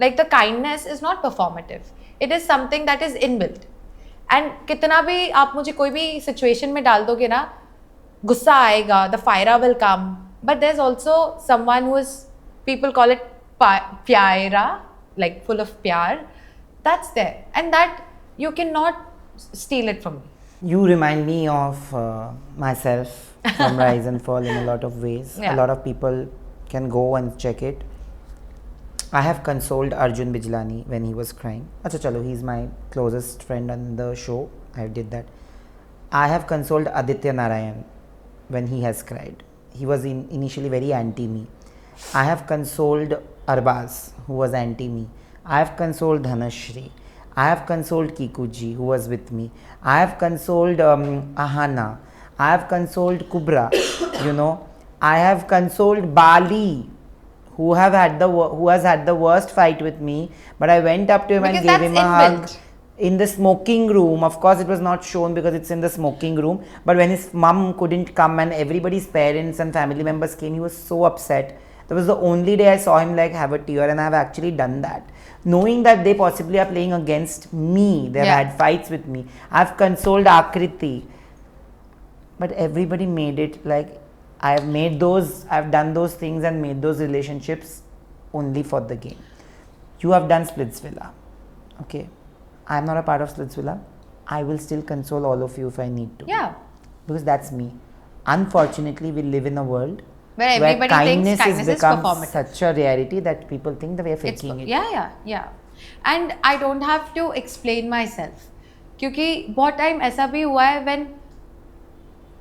like the kindness is not performative it is something that is inbuilt and कितना भी आप मुझे कोई भी situation में डाल दोगे ना गुस्सा आएगा the fire will come but there's also someone who is people call it pyara like full of pyar that's there and that you cannot steal it from me You remind me of myself from Rise and Fall in a lot of ways. Yeah. A lot of people can go and check it. I have consoled Arjun Bijlani when he was crying. Acha chalo, he's my closest friend on the show. I did that. I have consoled Aditya Narayan when he has cried. He was initially very anti me. I have consoled Arbaz who was anti me. I have consoled Dhanashri. I have consoled Kikuji who was with me. I have consoled Ahana. I have consoled Kubra. I have consoled Bali who has had the worst fight with me. But I went up to him because and gave him a inbuilt. hug. In the smoking room, of course it was not shown because it's in the smoking room, but when his mum couldn't come and everybody's parents and family members came, he was so upset. That was the only day I saw him like have a tear, and I have actually done that. Knowing that they possibly are playing against me, they've had fights with me. I've consoled Akriti. but everybody made it like I've done those things and made those relationships only for the game. You have done Splitsvilla. Okay. I'm not a part of Splitsvilla. I will still console all of you if I need to. Yeah. Because that's me. Unfortunately, we live in a world Where everybody thinks kindness has is become performative. such a rarity that people think that we are faking it. Yeah. And I don't have to explain myself. क्योंकि बहुत time ऐसा भी हुआ है when,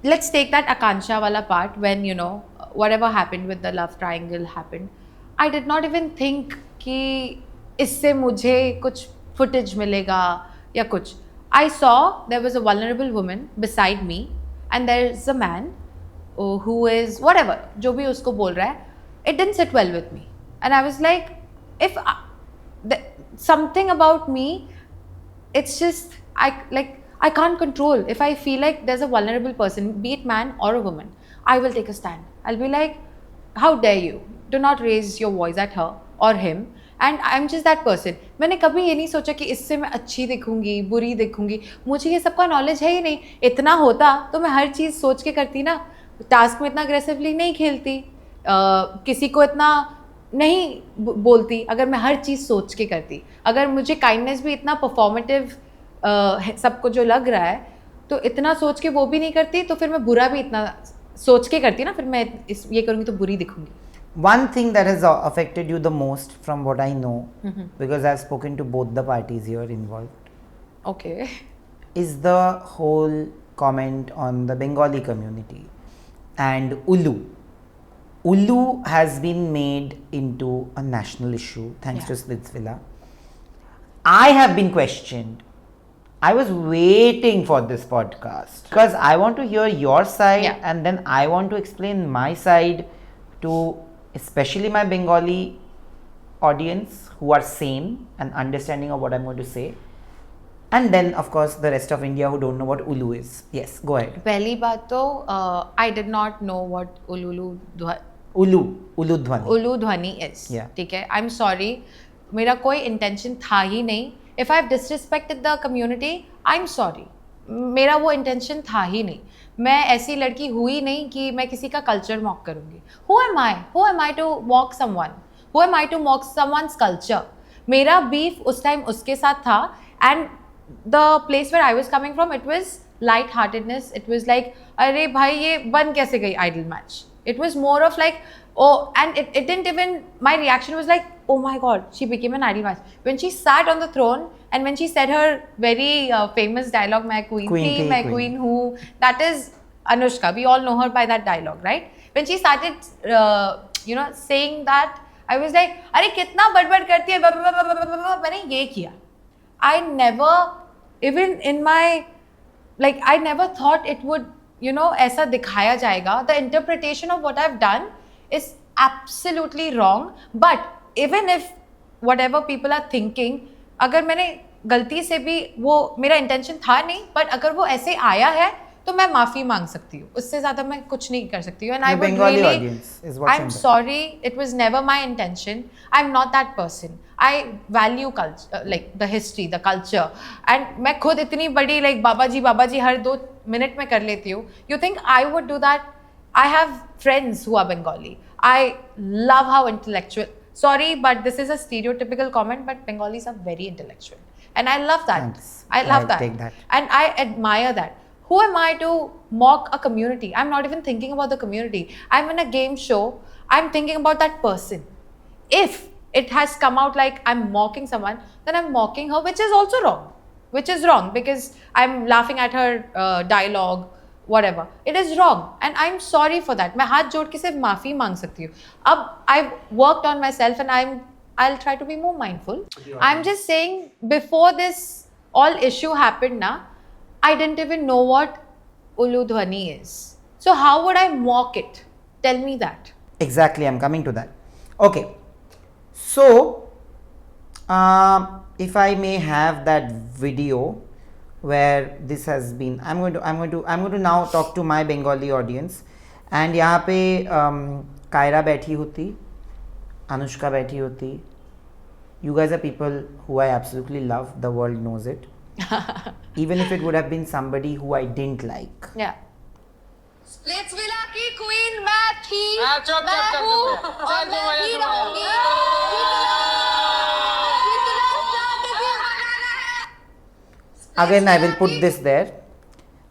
let's take that Akansha wala part, when you know whatever happened with the love triangle happened. I did not even think कि इससे मुझे कुछ footage मिलेगा या कुछ. I saw there was a vulnerable woman beside me and there's a man who is whatever, जो भी उसको बोल रहा है, it didn't sit well with me. And I was like, if something about me, it's just, I can't control. If I feel like there's a vulnerable person, be it man or a woman, I will take a stand. I'll be like, how dare you? Do not raise your voice at her or him. And I'm just that person. मैंने कभी ये नहीं सोचा कि इससे मैं अच्छी दिखूंगी, बुरी दिखूंगी. मुझे ये सबका नॉलेज है ही नहीं. इतना होता तो मैं हर चीज़ सोच के करती ना. टास्क में इतना अग्रेसिवली नहीं खेलती, किसी को इतना नहीं बोलती. अगर मैं हर चीज़ सोच के करती, अगर मुझे काइंडनेस भी इतना परफॉर्मेटिव सबको जो लग रहा है, तो इतना सोच के वो भी नहीं करती, तो फिर मैं बुरा भी इतना सोच के करती ना. फिर मैं ये करूँगी तो बुरी दिखूंगी. One thing that has affected you the most, from what I know, because I've spoken to both the parties here involved, Okay. is the whole comment on the Bengali community and Ulu. Ulu has been made into a national issue thanks to Splitsvilla. I have been questioned. I was waiting for this podcast because I want to hear your side, and then I want to explain my side to especially my Bengali audience who are sane and understanding of what I'm going to say, and then of course the rest of India who don't know what Ulu is. Yes, go ahead. पहली बात तो I did not know what Ulu ध्वनि is. Yeah. ठीक है. I'm sorry. मेरा कोई intention था ही नहीं. If I've disrespected the community, I'm sorry. मेरा वो intention था ही नहीं. मैं ऐसी लड़की हुई नहीं कि मैं किसी का culture mock करूँगी. Who am I? Who am I to mock someone? Who am I to mock someone's culture? मेरा beef उस time उसके साथ था, and the place where I was coming from, it was light-heartedness. It was like, अरे भाई ये बन कैसे गई idol match? It was more of like, oh, and it didn't even, my reaction was like, oh my god, she became an idol match. When she sat on the throne and when she said her very famous dialogue, मैं queen थी, मैं queen हूँ, that is Anushka. We all know her by that dialogue, right? When she started, saying that, I was like, अरे कितना बड़बड़ करती है, मैंने ये किया. I never, even in my, I never thought it would, ऐसा दिखाया जाएगा. The interpretation of what I've done is absolutely wrong. But even if whatever people are thinking, अगर मैंने गलती से भी वो मेरा intention था नहीं, but अगर वो ऐसे आया है, तो मैं माफ़ी मांग सकती हूँ. उससे ज़्यादा मैं कुछ नहीं कर सकती हूँ. And I would really, I'm sorry, it was never my intention. I'm not that person. I value culture, the history, the culture. And मैं खुद इतनी बड़ी बाबा जी हर 2 minute में कर लेती हूँ. You think I would do that? I have friends who are Bengali. I love how intellectual. Sorry, but this is a stereotypical comment, but Bengalis are very intellectual. And I love that. Thanks. I love that. Take that. And I admire that. Who am I to mock a community? I'm not even thinking about the community. I'm in a game show. I'm thinking about that person. If it has come out like I'm mocking someone, then I'm mocking her, which is also wrong. Which is wrong because I'm laughing at her dialogue, whatever. It is wrong. And I'm sorry for that. मैं हाथ जोड़ के सिर्फ माफ़ी मांग सकती हूँ. अब I've worked on myself and I'll try to be more mindful. I'm just saying, before this all issue happened na, I didn't even know what Ulu Dhwani is. So how would I mock it? Tell me that. Exactly, I'm coming to that. Okay. So, if I may have that video where this has been, I'm going to now talk to my Bengali audience. And यहाँ पे Kaira बैठी होती, Anushka बैठी होती. You guys are people who I absolutely love. The world knows it. Even if it would have been somebody who I didn't like. Yeah. Splitsvilla की queen मैं थी, चुप मैं चुप हूँ चुप और चल मैं तू ही भैया रहूंगी। Again, I will put this there.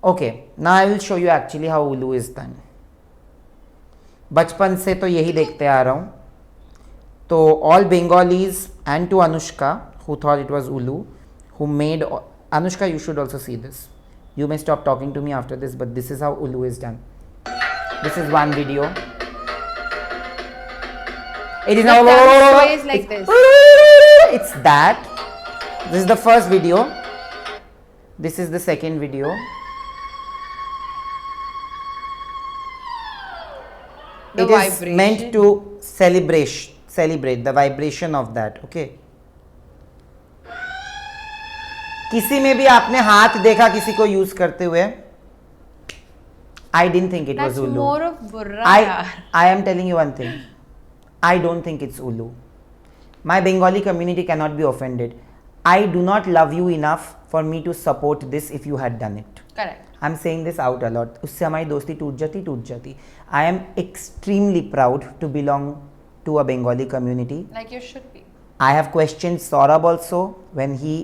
Okay, now I will show you actually how Ulu is done. बचपन से तो यही देखते आ रहा हूँ. तो all Bengalis and to Anushka who thought it was Ulu, who made Anushka, you should also see this. You may stop talking to me after this, but this is how Ulu is done. This is one video. It is now. It's like this. It's that. This is the first video. This is the second video. The It is vibration. meant to celebrate the vibration of that. Okay. किसी में भी आपने हाथ देखा किसी को use करते हुए? I didn't think it That's was Ulu. more of burra. yaar. I am telling you one thing. I don't think it's Ulu. My Bengali community cannot be offended. I do not love you enough for me to support this if you had done it. Correct. I'm saying this out a lot. उससे हमारी दोस्ती टूट जाती. I am extremely proud to belong to a Bengali community. Like you should be. I have questioned Saurabh also when he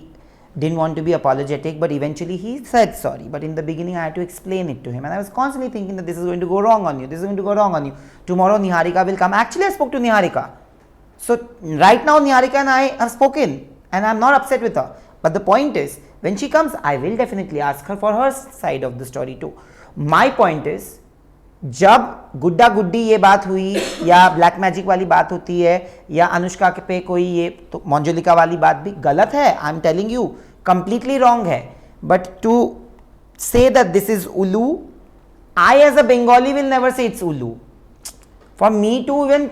didn't want to be apologetic, but eventually he said sorry. But in the beginning, I had to explain it to him, and I was constantly thinking that this is going to go wrong on you. This is going to go wrong on you. Tomorrow, Niharika will come. Actually, I spoke to Niharika. So right now, Niharika and I have spoken, and I'm not upset with her. But the point is, when she comes, I will definitely ask her for her side of the story too. My point is, जब गुड्डा गुड्डी ये बात हुई या black magic वाली बात होती है या अनुष्का के पे कोई ये तो मंजुलिका वाली बात भी गलत है. I am telling you completely wrong है. But to say that this is उलू, I as a Bengali will never say it's उलू. For me to even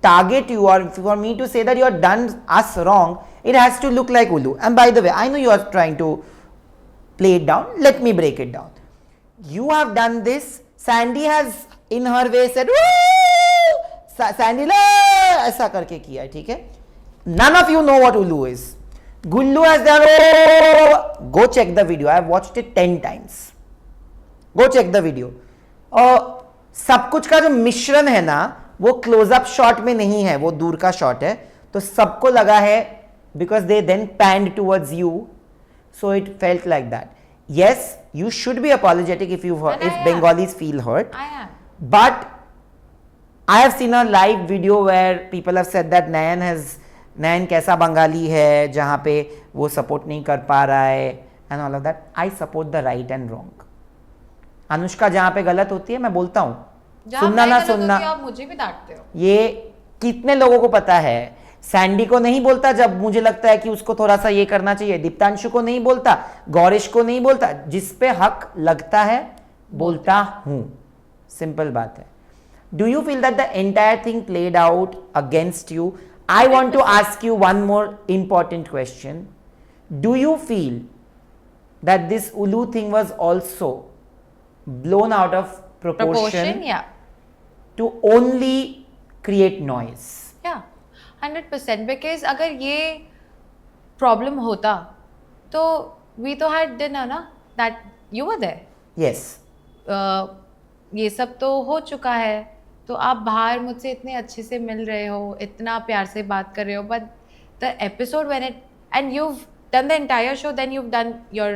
target you or for me to say that you have done us wrong, it has to look like Ulu. And by the way, I know you are trying to play it down. Let me break it down. You have done this. Sandy has in her way said Sandy la ऐसा करके किया है. ठीक है. None of you know what Ulu is. Gullu has done. Go check the video. I have watched it 10 times. Go check the video. सब कुछ का जो मिश्रण है ना वो क्लोजअप शॉट में नहीं है, वो दूर का शॉट है. तो सबको लगा है because they then panned towards you, so it felt like that. Yes, you should be apologetic if Bengalis feel hurt. I am. But I have seen a live video where people have said that Nayan कैसा बंगाली है जहाँ पे वो support नहीं कर पा रहा है and all of that. I support the right and wrong. Anushka जहाँ पे गलत होती है मैं बोलता हूँ, सुनना ना सुनना. आप मुझे भी डांटते हो. ये कितने लोगों को पता है. सैंडी को नहीं बोलता जब मुझे लगता है कि उसको थोड़ा सा ये करना चाहिए. दीप्तांशु को नहीं बोलता, गौरीश को नहीं बोलता. जिस पे हक लगता है बोलता हूं. सिंपल बात है. Do you feel that the entire thing played out against you? I want to ask you one more important question. Do you feel that this उलू thing was also blown out of proportion Yeah. to only create noise? Yeah. 100%. Because अगर ये problem होता तो we तो had dinner ना, that you were there. Yes. ये सब तो हो चुका है. तो आप बाहर मुझसे इतने अच्छे से मिल रहे हो, इतना प्यार से बात कर रहे हो, but the episode when it and you've done the entire show, then you've done your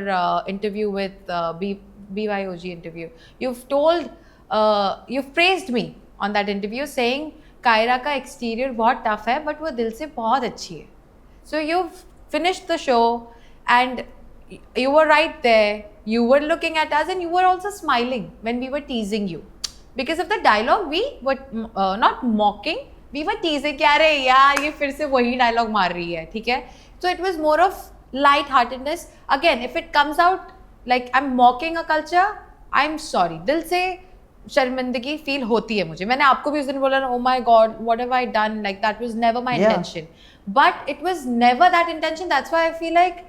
interview with BYOG interview. You've praised me on that interview saying Kiara का exterior बहुत tough है but वो दिल से बहुत अच्छी है. So you've finished the show and you were right there. You were looking at us and you were also smiling when we were teasing you. Because of the dialogue, we were not mocking, we were teasing कि अरे यार ये फिर से वही dialogue मार रही है. ठीक है. So it was more of light-heartedness. Again, if it comes out like I'm mocking a culture, I'm sorry. दिल से शर्मिंदगी फील होती है मुझे. मैंने आपको भी उस दिन बोला ना, oh my god, what have I done? Like that was never my intention. But it was never that intention. That's why I feel like,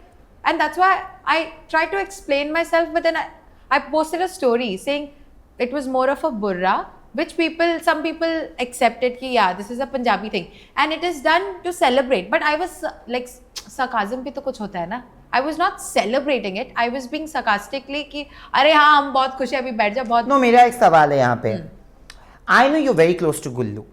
and that's why I tried to explain myself. But then I posted a story saying it was more of a burra, which some people accepted कि yeah, this is a Punjabi thing, and it is done to celebrate. But I was like, sarcasm भी तो कुछ होता है ना. I was not celebrating it. I was being sarcastically कि अरे हाँ हम बहुत खुश हैं अभी बैठ जा बहुत. No, मेरा एक सवाल है यहाँ पे. I know you're very close to Gullu,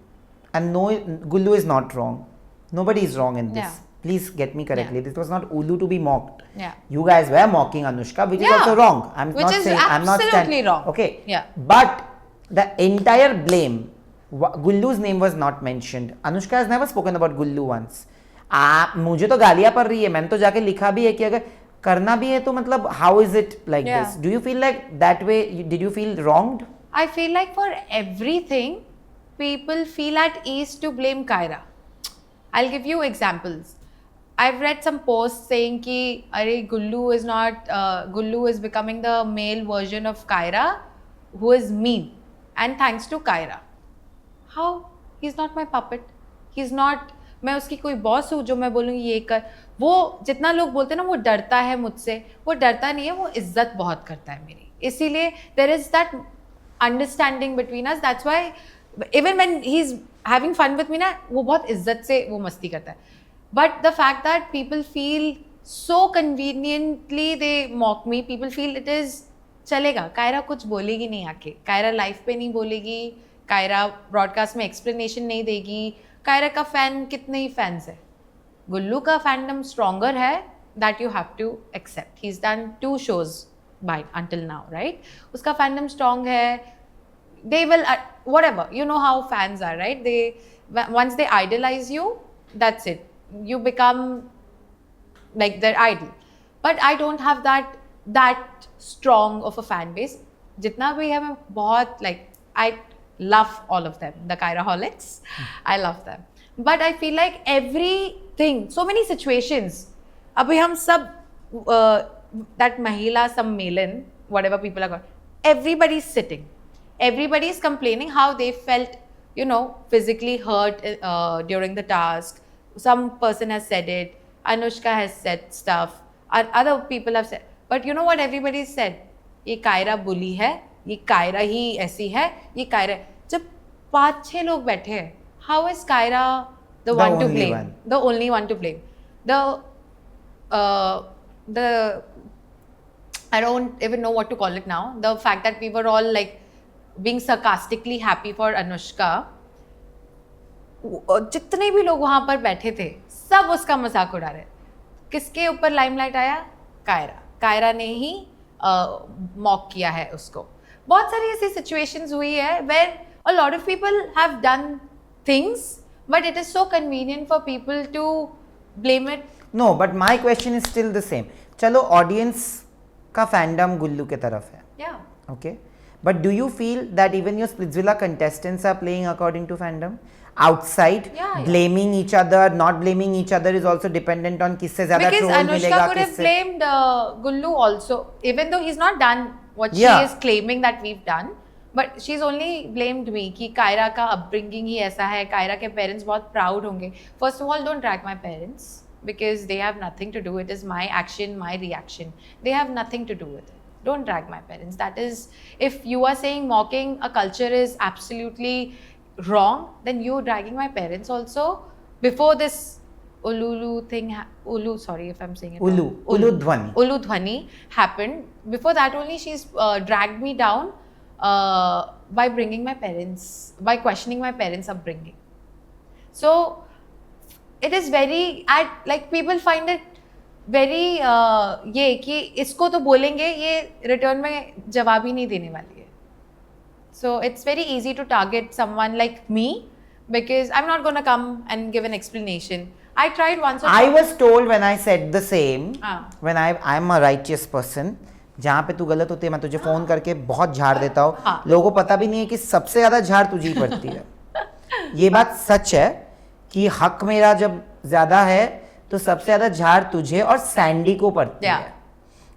and no, Gullu is not wrong. Nobody is wrong in this. Yeah. Please get me correctly. Yeah. This was not Ulu to be mocked. Yeah. You guys were mocking Anushka, which is Yeah. also wrong. I'm Which not is saying I'm not absolutely wrong. Okay. Yeah. But the entire blame, Gullu's name was not mentioned. Anushka has never spoken about Gullu once. मुझे तो गालियां पड़ रही है. मैंने तो जाके लिखा भी है कि अगर करना भी है तो मतलब how is it like Yeah. this? Do you feel like that way? Did you feel wronged? I feel like for everything, people feel at ease to blame Kyra. I'll give you examples. I've read some posts saying कि अरे Gullu is becoming the male version of Kyra, who is mean, and thanks to Kyra. How? He's not my puppet. He's not. मैं उसकी कोई boss हूँ जो मैं बोलूँगी ये कर. वो जितना लोग बोलते हैं ना वो डरता है मुझसे, वो डरता नहीं है, वो इज्जत बहुत करता है मेरी. इसीलिए there is that understanding between us. That's why even when he's having fun with me ना, वो बहुत इज्जत से वो मस्ती करता है. But the fact that people feel so conveniently they mock me, people feel it is चलेगा. कायरा कुछ बोलेगी नहीं आके. कायरा लाइफ पे नहीं बोलेगी. कायरा ब्रॉडकास्ट में एक्सप्लेनेशन नहीं देगी. कायरा का फैन कितने ही फैंस है. गुल्लू का फैंडम स्ट्रॉन्गर है. That you have to accept. He's done 2 shows by until now, right? उसका फैंडम स्ट्रॉन्ग है. They will whatever. You know how fans are, right? They once they idolize you, that's it. You become like their idol. But I don't have that strong of a fan base. जितना भी है मैं बहुत like I love all of them, the Kyraholics. I love them. But I feel like everything, so many situations. अभी हम सब that Mahila Sammelan, whatever people are called, everybody's sitting. Everybody is complaining how they felt, you know, physically hurt during the task. Some person has said it. Anushka has said stuff. Other people have said. But you know what everybody said? ये कायरा बुली है. ये कायरा ही ऐसी है. ये कायरा. जब 5-6 लोग बैठे हैं, how is Kyra the one to blame? The only one to blame. The I don't even know what to call it now. The fact that we were all like being sarcastically happy for Anushka. जितने भी लोग वहाँ पर बैठे थे सब उसका मजाक उड़ा रहे. किसके ऊपर लाइमलाइट आया? कायरा ने ही मॉक किया है उसको. बहुत सारी ऐसी सिचुएशंस हुई है where a lot of people have done things but it is so convenient for people to blame it. No, but my question is still the same. चलो audience का fandom गुल्लू के तरफ है. Yeah. Okay. But do you feel that even your Splitsvilla contestants are playing according to fandom? Outside, Yeah. blaming each other, not blaming each other is also dependent on किससे ज़्यादा Because troll Anushka मिलेगा could have किससे. blamed Gullu also, even though he's not done what Yeah. she is claiming that we've done. But she's only blamed me कि कायरा का upbringing ही ऐसा है. कायरा के parents बहुत proud होंगे. First of all, don't drag my parents because they have nothing to do. It is my action, my reaction. They have nothing to do with it. Don't drag my parents. That is, if you are saying mocking a culture is absolutely wrong, then you dragging my parents also. Before this Ululu thing, sorry if I'm saying it wrong. Uludhwani. Uludhwani happened. Before that only she's dragged me down by bringing my parents, by questioning my parents' upbringing. So it is very, like people find it very ये कि इसको तो बोलेंगे ये return में जवाब ही नहीं देने वाली है. So it's very easy to target someone like me because I'm not going to come and give an explanation. I tried once or I twice. was told when I said the same, हाँ. when I'm a righteous person, जहाँ पे तू गलत होती है मैं तुझे phone करके बहुत झाड़ देता हूँ. हाँ. लोगों को पता भी नहीं है कि सबसे ज्यादा झाड़ तुझे ही पड़ती है. ये बात सच है कि हक मेरा जब ज्यादा है तो सबसे ज्यादा झाड़ तुझे और सैंडी को पड़ती Yeah. है.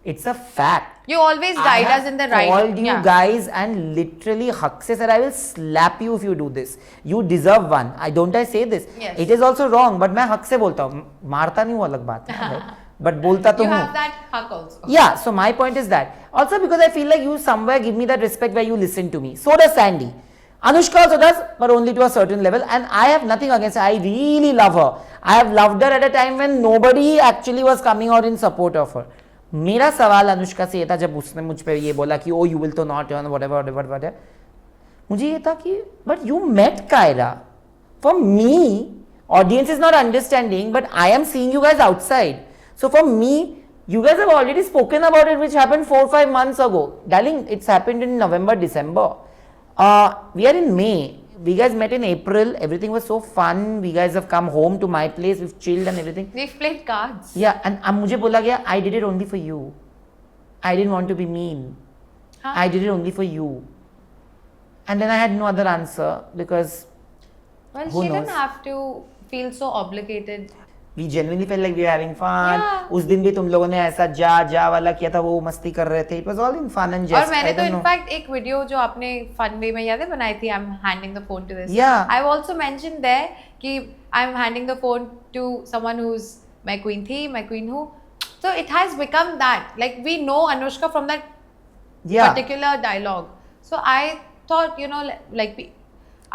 It's a fact. You always guide us in the right. Called you Yeah. guys and literally हक से sir I will slap you if you do this. You deserve one. Don't I say this? Yes. It is also wrong, but मैं हक से बोलता हूँ. मारता नहीं हूँ अलग बात है. But बोलता तो You हूँ. have that hug also. Yeah, so my point is that. Also because I feel like you somewhere give me that respect where you listen to me. So does Sandy. Anushka also does, but only to a certain level. And I have nothing against her. I really love her. I have loved her at a time when nobody actually was coming out in support of her. मेरा सवाल अनुष्का से ये था जब उसने मुझ पे ये बोला कि ओ यू विल तो नॉट अर्न whatever. मुझे ये था कि but you met Kyra. For me, audience is not understanding, but I am seeing you guys outside. So for me, you guys have already spoken about it, which happened 4 or 5 months ago. Darling, it's happened in November, December. We are in May. We guys met in April. Everything was so fun. We guys have come home to my place. We've chilled and everything. We've played cards. Yeah, and मुझे बोला गया, I did it only for you. I didn't want to be mean. Huh? I did it only for you. And then I had no other answer because Well, who she knows? didn't have to feel so obligated. we genuinely felt like we were having fun. Yeah. उस दिन भी तुम लोगों ने ऐसा जा वाला किया था, वो मस्ती कर रहे थे. It was all in fun and jest. और मैंने I तो don't know. इनफैक्ट एक वीडियो जो आपने फन वे में याद है बनाई थी, I'm handing the phone to this. Yeah. I've also mentioned there कि I'm handing the phone to someone who's my queen थी, my queen who. So it has become that. Like we know Anushka from that Yeah. particular dialogue. So I thought, you know, like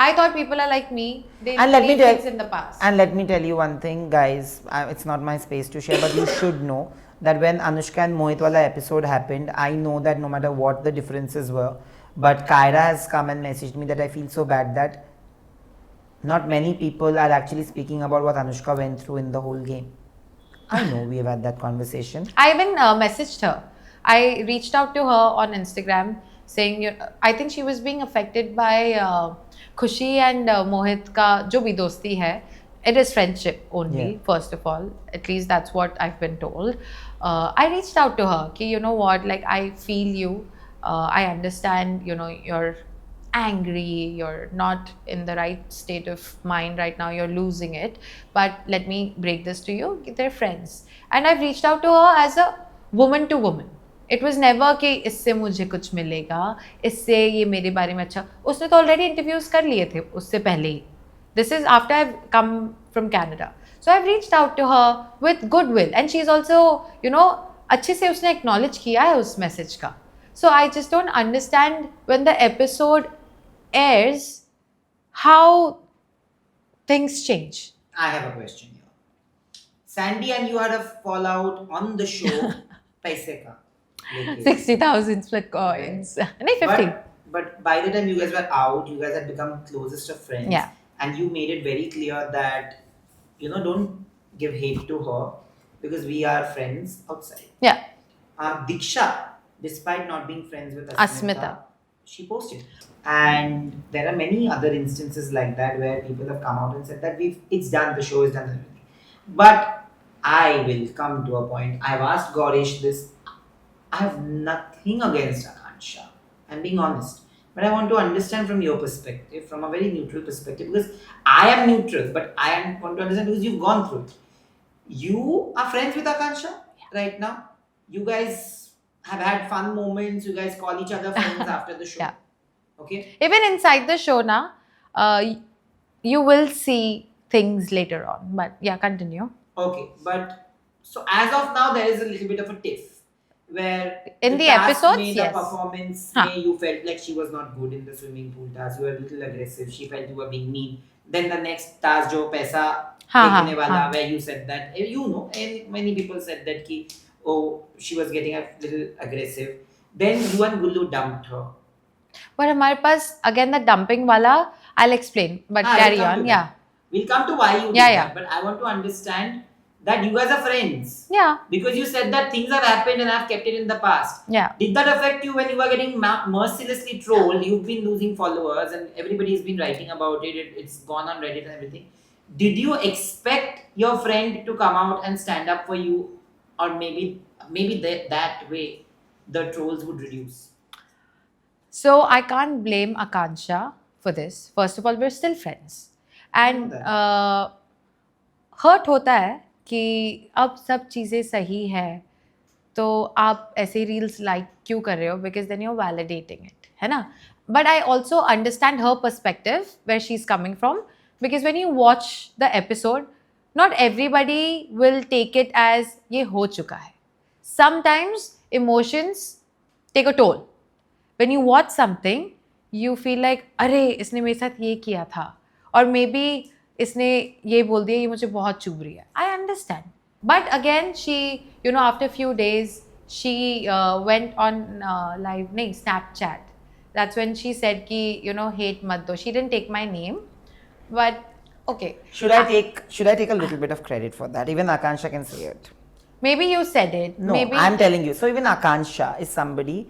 I thought people are like me. They And let me leave tell- things in the past. And let me tell you one thing, guys. It's not my space to share, but you should know that when Anushka and Mohit wala episode happened, I know that no matter what the differences were, but Kyra has come and messaged me that I feel so bad that not many people are actually speaking about what Anushka went through in the whole game. I know we have had that conversation. I even messaged her. I reached out to her on Instagram saying, I think she was being affected by Khushi and Mohit ka jo bhi dosti hai. It is friendship only, Yeah. first of all. At least that's what I've been told. I reached out to her, ki, you know what, like I feel you. I understand, you know, you're angry, you're not in the right state of mind right now, you're losing it. But let me break this to you, they're friends. And I've reached out to her as a woman to woman. It was never कि इससे मुझे कुछ मिलेगा, इससे ये मेरे बारे में अच्छा. उसने तो already interviews कर लिए थे उससे पहले ही. This is after I've come from Canada. So I've reached out to her with goodwill, and she's also, you know, अच्छे से उसने acknowledge किया है उस message का. So I just don't understand when the episode airs how things change. I have a question here. Sandy and you had a fallout on the show. पैसे का. 60,000 split coins. नहीं 50. But by the time you guys were out, you guys had become closest of friends. Yeah. And you made it very clear that, you know, don't give hate to her because we are friends outside. Yeah. Diksha, despite not being friends with Asmita. she posted. And there are many other instances like that where people have come out and said that it's done, the show is done. But I will come to a point. I've asked Gaurish this. I have nothing against Akansha. I'm being honest. But I want to understand from your perspective, from a very neutral perspective, because I am neutral, but I want to understand because you've gone through it. You are friends with Akansha right now. You guys have had fun moments. You guys call each other friends after the show. Yeah. Okay. Even inside the show na, you will see things later on. But yeah, continue. Okay. But so as of now, there is a little bit of a tiff. Where In the task episodes, made yes. a performance, Huh. you felt like she was not good in the swimming pool task. You were a little aggressive. She felt you were being mean. Then the next task, jo paisa हाँ, dekne wala, हाँ. where you said that, you know, and many people said that ki, oh, she was getting a little aggressive. Then you and Gullu dumped her. But हमारे पास again the dumping वाला, I'll explain. But Ah, carry we'll come on. to Yeah. that. We'll come to why you did Yeah, that. yeah. But I want to understand that you guys are friends. Yeah. Because you said that things have happened and I've kept it in the past. Yeah. Did that affect you when you were getting mercilessly trolled? You've been losing followers and everybody's been writing about it. It's gone on Reddit and everything. Did you expect your friend to come out and stand up for you, or maybe that way the trolls would reduce? So I can't blame Akansha for this. First of all, we're still friends. And hurt होता है कि अब सब चीज़ें सही है तो आप ऐसे रील्स लाइक क्यों कर रहे हो because then you are validating it है ना but I also understand her perspective where she is coming from because when you watch the episode not everybody will take it as ये हो चुका है sometimes emotions take a toll when you watch something you feel like अरे इसने मेरे साथ ये किया था, और मे बी इसने ये बोल दिया, ये मुझे बहुत चुभ रही है. I understand. But again, she, you know, after a few days, she went on live, नहीं, Snapchat. That's when she said कि, you know, hate मत दो. She didn't take my name, but okay. Should I take a little bit of credit for that? Even Akansha can say it. Maybe you said it. No, Maybe I'm telling you. So even Akansha is somebody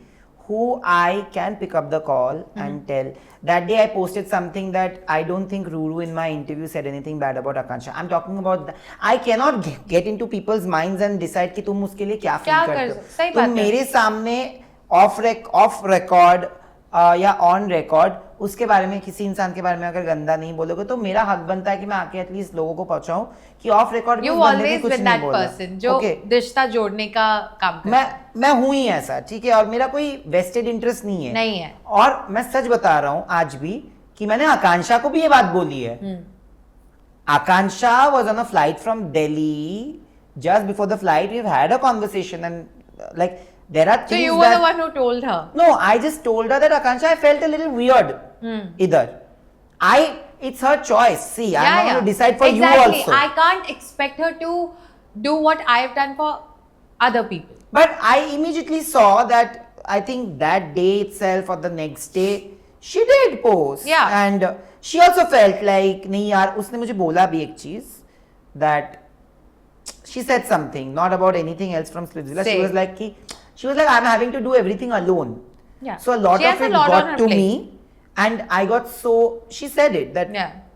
who I can pick up the call and tell. That day I posted something that I don't think Ruru in my interview said anything bad about Akansha. I'm talking about I cannot get into people's minds and decide कि तुम उसके लिए क्या feel करते हो. सही बात है. तुम मेरे सामने off record या ऑन रिकॉर्ड उसके बारे में, किसी इंसान के बारे में अगर गंदा नहीं बोलोगे तो मेरा हक बनता है कि मैं आके एटलीस्ट लोगों को पहुंचाऊं कि of record you always with that person जो रिश्ता जोड़ने का काम करता है. मैं हूं ही ऐसा, ठीक है, और मेरा कोई वेस्टेड इंटरेस्ट नहीं है. और मैं सच बता रहा हूं आज भी कि मैंने आकांक्षा को भी ये बात बोली है. आकांक्षा was on a flight from Delhi. Just before the flight we've had a conversation and like there are things. So you were the one who told her? No, I just told her that Akansha, I felt a little weird. Either it's her choice. See, I'm not going to decide for you also. I can't expect her to do what I've done for other people. But I immediately saw that I think that day itself or the next day she did post. Yeah. And she also felt like नहीं यार, उसने मुझे बोला भी एक चीज that she said something not about anything else from Splitsvilla. She was like I'm having to do everything alone. Yeah. So a lot of it got to me and I got so, she said it that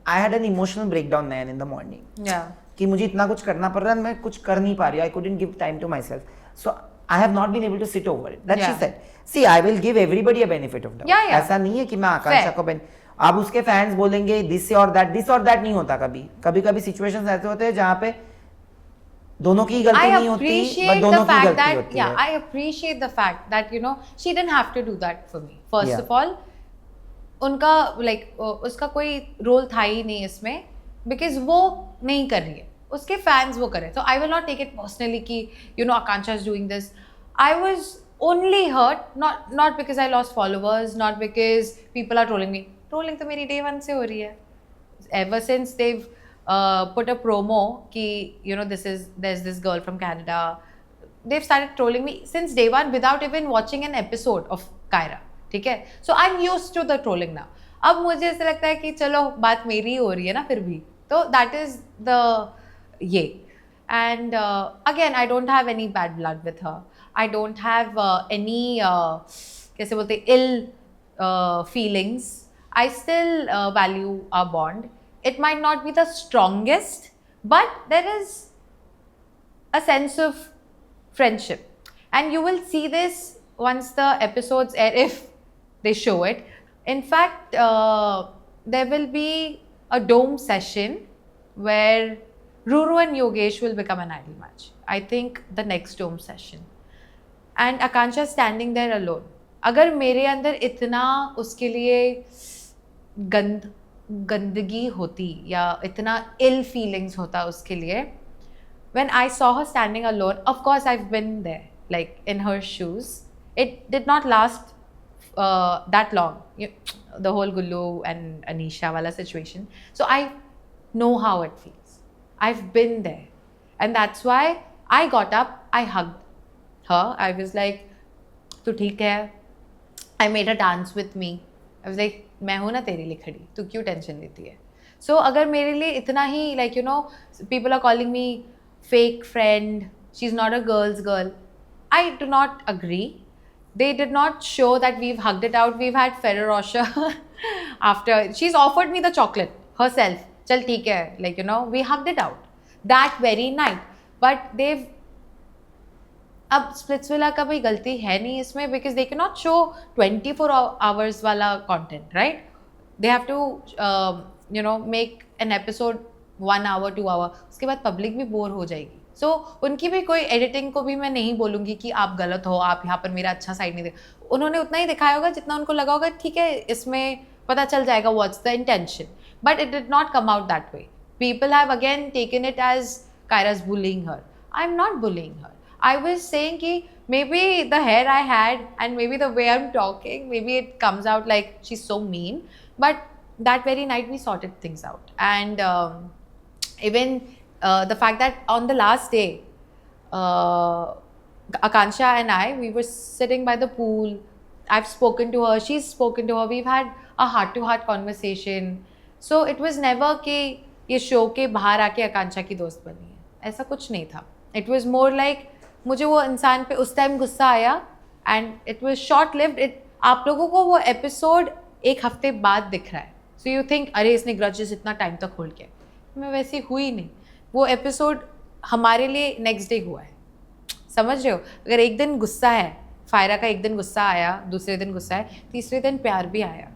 I had an emotional breakdown then in the morning. Yeah. कि मुझे इतना कुछ करना पड़ रहा है, मैं कुछ कर नहीं पा रही. I couldn't give time to myself. So I have not been able to sit over it. That she said. See, I will give everybody a benefit of doubt. ऐसा नहीं है कि मैं आकांक्षा को अब उसके फैंस बोलेंगे this or that नहीं होता. कभी सिचुएशंस ऐसे होते हैं जहाँ पे दोनों की गलती नहीं होती, बट दोनों की गलती होती है. I appreciate the fact that, you know, she didn't have to do that for me. First of all, उनका उसका कोई रोल था ही नहीं इसमें, because वो नहीं कर रही है, उसके फैंस वो कर रहे हैं. So I will not take it personally कि, you know, Akansha is doing this. I was only hurt not because I lost followers, not because people are trolling me. Trolling तो मेरी day one से हो रही है. Ever since they've put a promo ki, you know, there's this girl from Canada, they've started trolling me since day one without even watching an episode of Kaira. ठीक है? So I'm used to the trolling now. अब मुझे ऐसा लगता है कि चलो बात मेरी हो रही है ना फिर भी, तो that is the ये. And again, I don't have any bad blood with her. I don't have any कैसे बोलते ill feelings. I still value our bond. It might not be the strongest, but there is a sense of friendship. And you will see this once the episodes air, if they show it. In fact, there will be a dome session where Ruru and Yogesh will become an idol match. I think the next dome session. And Akansha standing there alone. अगर मेरे अंदर इतना उसके लिए गंदगी होती या इतना ill feelings होता उसके लिए, when I saw her standing alone, of course I've been there, like in her shoes. It did not last that long, the whole Gullu and Anisha wala situation. So I know how it feels. I've been there, and that's why I got up, I hugged her. I was like, "Tu theek hai." I made her dance with me. I was like, मैं हूँ ना तेरे लिए खड़ी, तू क्यों tension लेती है? So अगर मेरे लिए इतना ही, like, you know, people are calling me fake friend, she's not a girl's girl. I do not agree. They did not show that we've hugged it out. We've had Ferrero Rocher after. She's offered me the chocolate herself. चल ठीक है, like, you know, we hugged it out that very night. But they've अब Splitsvilla का कोई गलती है नहीं इसमें, because they cannot show 24 hours वाला content, right? They have to you know, make an episode 1 hour 2 hour. उसके बाद पब्लिक भी बोर हो जाएगी. So उनकी भी कोई एडिटिंग को भी मैं नहीं बोलूँगी कि आप गलत हो, आप यहाँ पर मेरा अच्छा साइड नहीं दे. उन्होंने उतना ही दिखाया होगा जितना उनको लगा होगा ठीक है इसमें पता चल जाएगा what's the intention. But it did not come out that way. People have again taken it as Kaira's bullying her. I'm not bullying her. I was saying कि maybe the hair I had and maybe the way I'm talking, maybe it comes out like she's so mean. But that very night we sorted things out. And even the fact that on the last day, Akansha and I, we were sitting by the pool. I've spoken to her, she's spoken to her, we've had a heart-to-heart conversation. So it was never कि ये show के बाहर आके आकांक्षा की दोस्त बनी है, ऐसा कुछ नहीं था. It was more like मुझे वो इंसान पे उस टाइम गुस्सा आया and it was short-lived. आप लोगों को वो एपिसोड एक हफ्ते बाद दिख रहा है, so you think अरे इसने ग्रजेस इतना टाइम तक होल्ड किया. मैं वैसे हुई नहीं. वो एपिसोड हमारे लिए नेक्स्ट डे हुआ है, समझ रहे हो. अगर एक दिन गुस्सा है, फायरा का एक दिन गुस्सा आया, दूसरे दिन गुस्सा है, तीसरे दिन प्यार भी आया.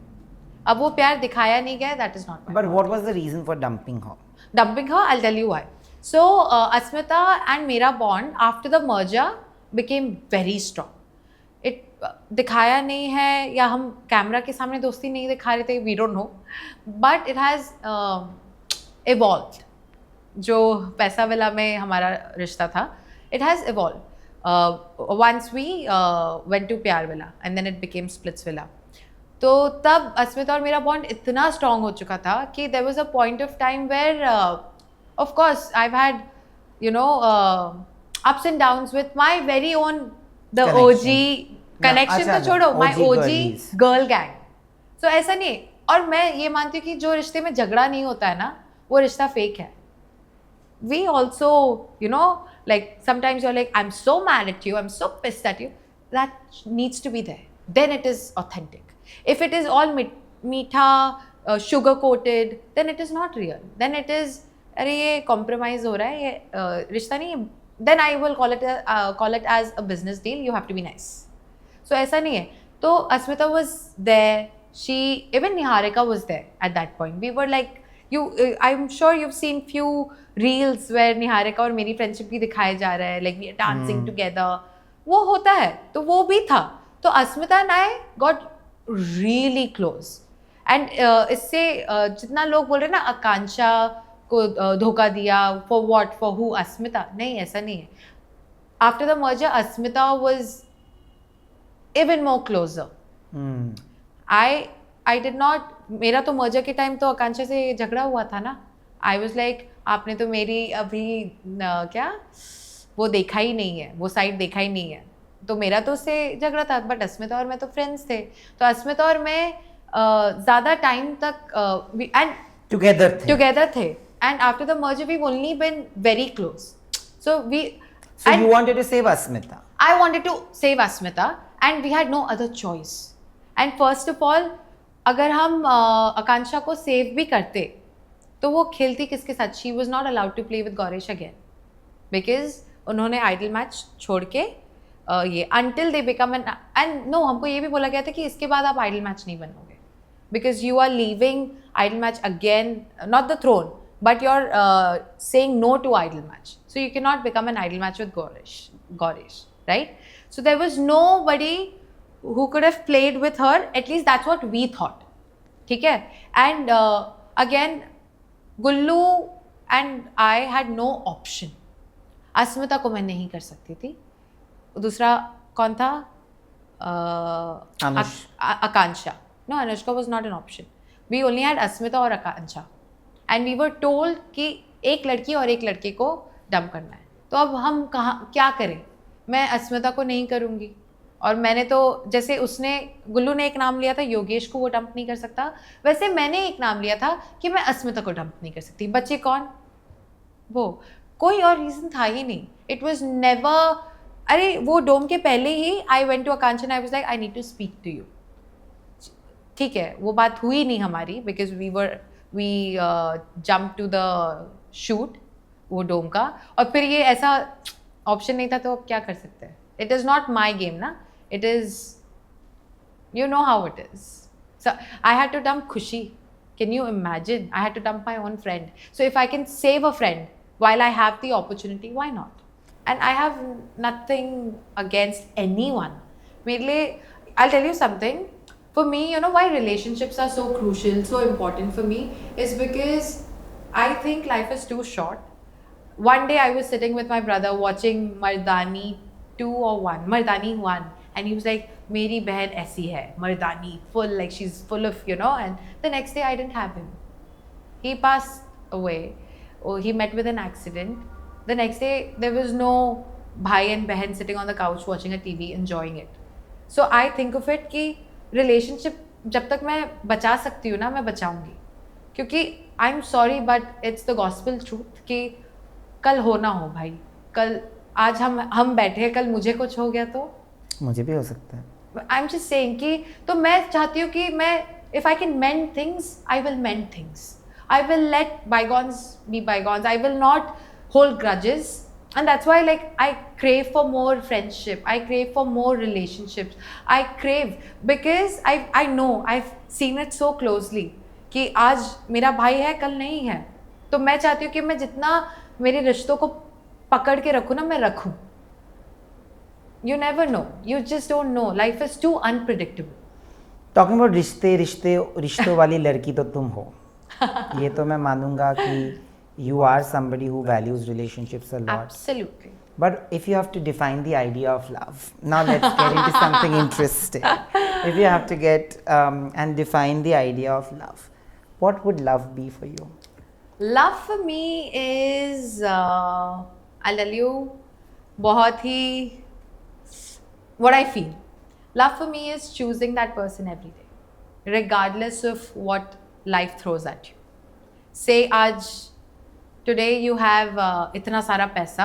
अब वो प्यार दिखाया नहीं गया, that is not. But what was the reason for dumping her? Dumping her, I'll tell you why. So Asmita and मेरा bond after the merger became very strong. It दिखाया नहीं है या हम कैमरा के सामने दोस्ती नहीं दिखा रहे थे, we don't know, but it has evolved. जो पैसा विला में हमारा रिश्ता था, it has evolved. Once we went to प्यार villa and then it became splits villa. तो तब अस्मिता और मेरा बॉन्ड इतना स्ट्रॉन्ग हो चुका था कि there was a point of time where of course I had you know ups and downs with my very own the OG connection. तो छोड़ो, my OG girl gang. So ऐसा नहीं. और मैं ये मानती हूँ कि जो रिश्ते में झगड़ा नहीं होता है ना, वो रिश्ता फेक है. We also, you know, like sometimes you're like, I'm so mad at you, I'm so pissed at you. That needs to be there. Then it is authentic. If it is all meetha, sugar coated, then it is not real. Then it is, अरे ये compromise हो रहा है, ये रिश्ता नहीं है. Then I will call it as a business deal. You have to be nice. So ऐसा नहीं है. तो Asmita was there. Even Niharika was there at that point. We were like, I'm sure you've seen few reels where Niharika और मेरी friendship भी दिखाया जा रहा है, like we are dancing together. वो होता है, तो वो भी था. तो Asmita and I got really close. And इससे जितना लोग बोल रहे हैं ना आकांक्षा को धोखा दिया, for what, for who, Asmita, नहीं, ऐसा नहीं है. After the merger, Asmita was even more closer. I did not, मेरा तो मर्जर के टाइम तो आकांक्षा से झगड़ा हुआ था ना. आई वॉज लाइक, आपने तो मेरी अभी क्या वो देखा ही नहीं है, वो साइड देखा ही नहीं है. तो मेरा तो उससे झगड़ा था, बट अस्मिता और मैं तो फ्रेंड्स थे. तो अस्मिता और मैं ज़्यादा टाइम तक एंड टुगेदर थे. And after the merger we only been very close. So you wanted to save Asmita. I wanted to save Asmita and we had no other choice. And first of all, अगर हम आकांक्षा को save भी करते तो वो खेलती किसके साथ? She was not allowed to play with Gauresh again, because उन्होंने आइडल मैच छोड़ के ये until they become and no, हमको ये भी बोला गया था कि इसके बाद आप आइडल मैच नहीं बनोगे, because you are leaving ideal match again, not the throne, but you are saying no to ideal match, so you cannot become an ideal match with Gauresh, right? So there was nobody who could have played with her, at least that's what we thought. ठीक है? And again, Gullu and I had no option. अस्मिता को मैं नहीं कर सकती थी. दूसरा कौन था? आकांक्षा. No, Anushka was not an option. We only had अस्मिता और आकांक्षा. And we were told कि एक लड़की और एक लड़के को डंप करना है. तो अब हम क्या करें? मैं अस्मिता को नहीं करूँगी. और मैंने तो जैसे गुल्लू ने एक नाम लिया था योगेश को वो डंप नहीं कर सकता, वैसे मैंने एक नाम लिया था कि मैं अस्मिता को डंप नहीं कर सकती. बच्चे कौन? वो कोई और रीज़न था ही नहीं. It was never. अरे वो डोम के पहले ही I went to Akanksha, I was like I need to speak to you. ठीक है, वो बात हुई नहीं हमारी, because we jump to the shoot वो डोम का, और फिर ये ऐसा ऑप्शन नहीं था, तो अब क्या कर सकते हैं? It is not my game ना. It is, you know how it is. So I had to dump Khushi. Can you imagine? I had to dump my own friend. So if I can save a friend while I have the opportunity, why not? And I have nothing against anyone. Mainly, I'll tell you something. For me, you know why relationships are so crucial, so important for me, is because I think life is too short. one day I was sitting with my brother watching Mardani 2 or 1, Mardani 1, and he was like, "Meri behan aisi hai, Mardani, full, like she's full of, you know." And the next day I didn't have him. He passed away. Or he met with an accident. The next day there was no bhai and behan sitting on the couch watching a TV enjoying it. So I think of it कि relationship जब तक मैं बचा सकती हूँ ना, मैं बचाऊंगी, क्योंकि आई am sorry but it's the gospel truth कि कल हो ना हो भाई, कल आज हम बैठे हैं, कल मुझे कुछ हो गया तो मुझे भी हो सकता है. आई एम जस्ट सेइंग कि तो मैं चाहती हूँ कि मैं if I can mend things I will mend things, I will let bygones be bygones, I will not hold grudges. And that's why, like, I crave for more friendship. I crave for more relationships. I crave because I know I've seen it so closely कि आज मेरा भाई है, कल नहीं है. तो मैं चाहती हूँ कि मैं जितना मेरे रिश्तों को पकड़ के रखूँ ना, मैं रखूँ. You never know. You just don't know. Life is too unpredictable. Talking about रिश्तों वाली लड़की तो तुम हो. ये तो मैं मानूंगा कि you are somebody who values relationships a lot. Absolutely. But if you have to define the idea of love, now let's get into something interesting. If you have to get and define the idea of love, what would love be for you? Love for me is, I'll tell you, बहुत ही what I feel. Love for me is choosing that person every day, regardless of what life throws at you. Say आज today you have इतना सारा पैसा,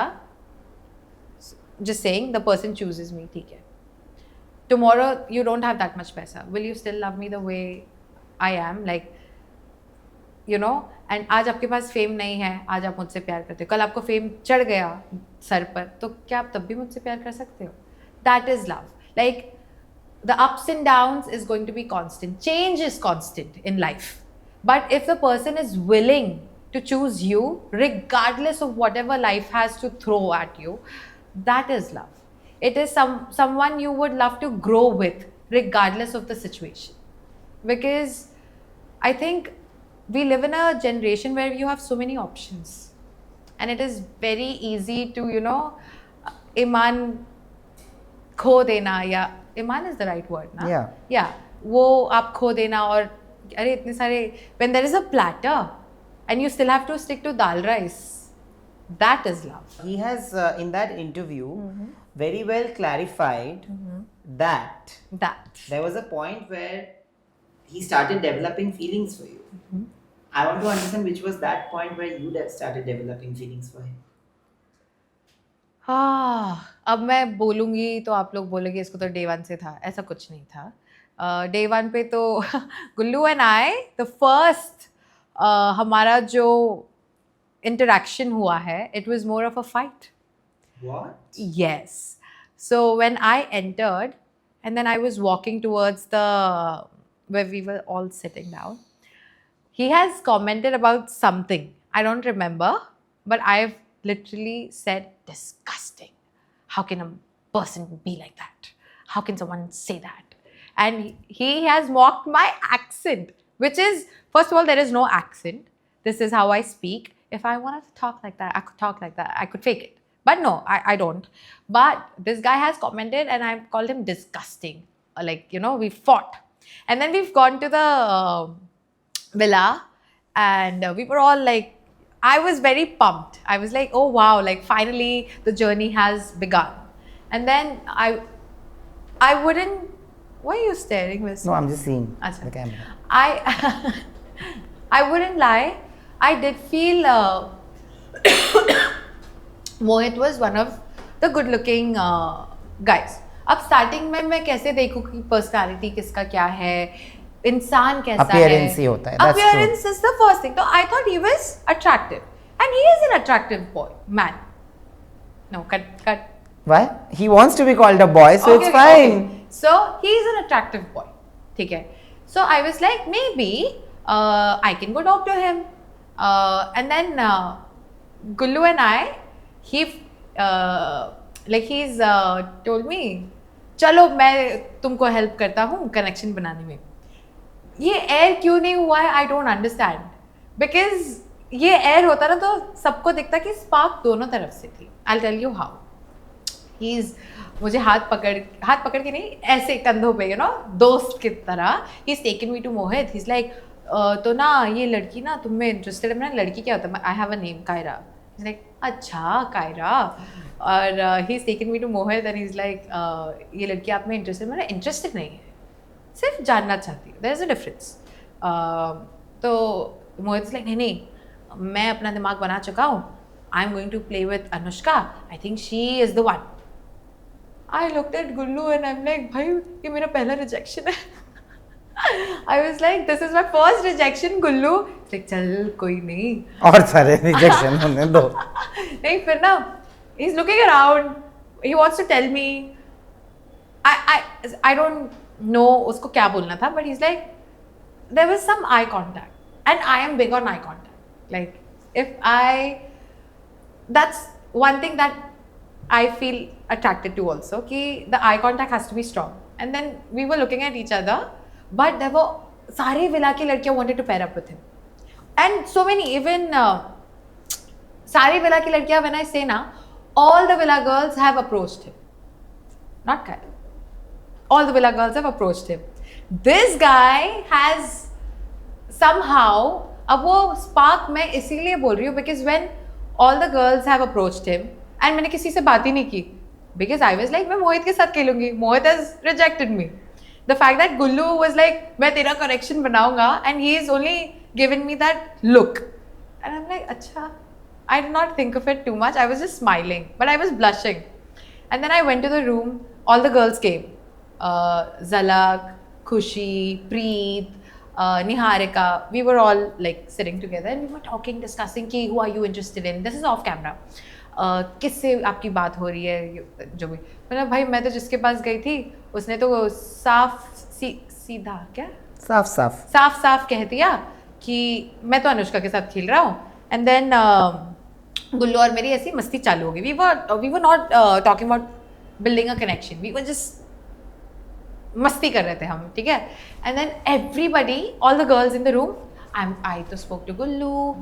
just saying the person chooses me, ठीक है. Tomorrow you don't have that much पैसा, will you still love me the way I am, like, you know? And आज आपके पास fame नहीं है, आज आप मुझसे प्यार करते हो, कल आपको फेम चढ़ गया सर पर, तो क्या आप तब भी मुझसे प्यार कर सकते हो? That is love. Like, the ups and downs is going to be constant, change is constant in life, but if the person is willing to choose you regardless of whatever life has to throw at you, that is love. It is someone you would love to grow with regardless of the situation, because I think we live in a generation where you have so many options and it is very easy to, you know, iman खो देना, या iman is the right word na? Yeah, वो आप खो देना, और अरे इतने सारे, when there is a platter and you still have to stick to dal rice, that is love. He has in that interview very well clarified that there was a point where he started developing feelings for you. I want to understand which was that point where you started developing feelings for him. अब मैं बोलूँगी तो आप लोग बोलेंगे इसको तो day 1 से था. ऐसा कुछ नहीं था. Day 1 पे तो गुल्लू and I, the first हमारा जो interaction हुआ है, it was more of a fight. What? Yes. So when I entered and then I was walking towards where we were all sitting down, he has commented about something. I don't remember, but I've literally said, disgusting. How can a person be like that? How can someone say that? And he has mocked my accent, which is, first of all, there is no accent. This is how I speak. If I wanted to talk like that, I could talk like that. I could fake it. But no, I don't. But this guy has commented and I've called him disgusting. Like, you know, we fought. And then we've gone to the villa and we were all like, I was very pumped. I was like, oh wow, like finally the journey has begun. And then I wouldn't, why are you staring, Miss? No, I'm just seeing Achha. the camera. I wouldn't lie. I did feel Mohit was one of the good-looking guys. अब starting में मैं कैसे देखूँ कि personality किसका क्या है, इंसान कैसा है? Appearance ही होता है. That's true. Appearance is the first thing. So I thought he was attractive, and he is an attractive man. No, cut. Why? He wants to be called a boy, so Okay, it's fine. okay. So he's an attractive boy. ठीक है. So I was like, maybe I can go talk to him. And then Gullu and I, he's told me, चलो मैं तुमको help करता हूँ connection बनाने में. ये air क्यों नहीं हुआ है? I don't understand. Because ये एयर होता ना तो सबको दिखता कि स्पार्क दोनों तरफ से थी. I'll tell you how. He's मुझे हाथ पकड़ के नहीं, ऐसे कंधों पे, दोस्त की तरह. He's taken me to Mohit. He's like, तो ना ये लड़की ना तुम में इंटरेस्टेड है. मैं लड़की क्या होता है? I have a name, Kaira. He's like, अच्छा कायरा. और he's taken me to Mohit and he's like, ये लड़की आप में इंटरेस्टेड. मैंने इंटरेस्टेड नहीं है, सिर्फ जानना चाहती हूँ. There is a difference. तो मोहित इज लाइक नहीं, मैं अपना दिमाग बना चुका हूँ. I am going to play with Anushka. I think she is the one. I looked at Gullu and I am like, भाई ये मेरा पहला रिजेक्शन है. I was like, this is my first rejection. Gullu like, चल कोई नहीं, और सारे रिजेक्शन होने दो. नहीं फिर ना, he is looking around, he wants to tell me. I don't know उसको क्या बोलना था, but he is like, there was some eye contact, and I am big on eye contact. Like, that's one thing that I feel attracted to also, ki the eye contact has to be strong. And then we were looking at each other, but there were sare villa ki ladkiyan wanted to pair up with him, and so many, even sare villa ki ladkiyan, when I say na, all the villa girls have approached him, not Kyle. All the villa girls have approached him. This guy has somehow, अब वो spark मैं इसीलिए बोल रही हूँ because when all the girls have approached him and मैंने किसी से बात ही नहीं की because I was like, मैं मोहित के साथ खेलूंगी. मोहित has rejected me. The fact that Gullu was like, मैं तेरा correction बनाऊंगा, and he is only given me that look, and I'm like, अच्छा. I did not think of it too much. I was just smiling, but I was blushing. And then I went to the room. All the girls came. Zalak, Khushi, Preet, Niharika, we were all like sitting together and we were talking, discussing कि who are you interested in. This is off camera. किससे आपकी बात हो रही है, जो भी. मतलब भाई मैं तो जिसके पास गई थी उसने तो सीधा क्या साफ कह दिया कि मैं तो अनुष्का के साथ खेल रहा हूँ. एंड देन गुल्लू और मेरी ऐसी मस्ती चालू हो गई. We were not talking about building a connection. We were just मस्ती कर रहे थे हम, ठीक है. And then everybody, all the girls in the room, I तो स्पोक टू गुल्लू.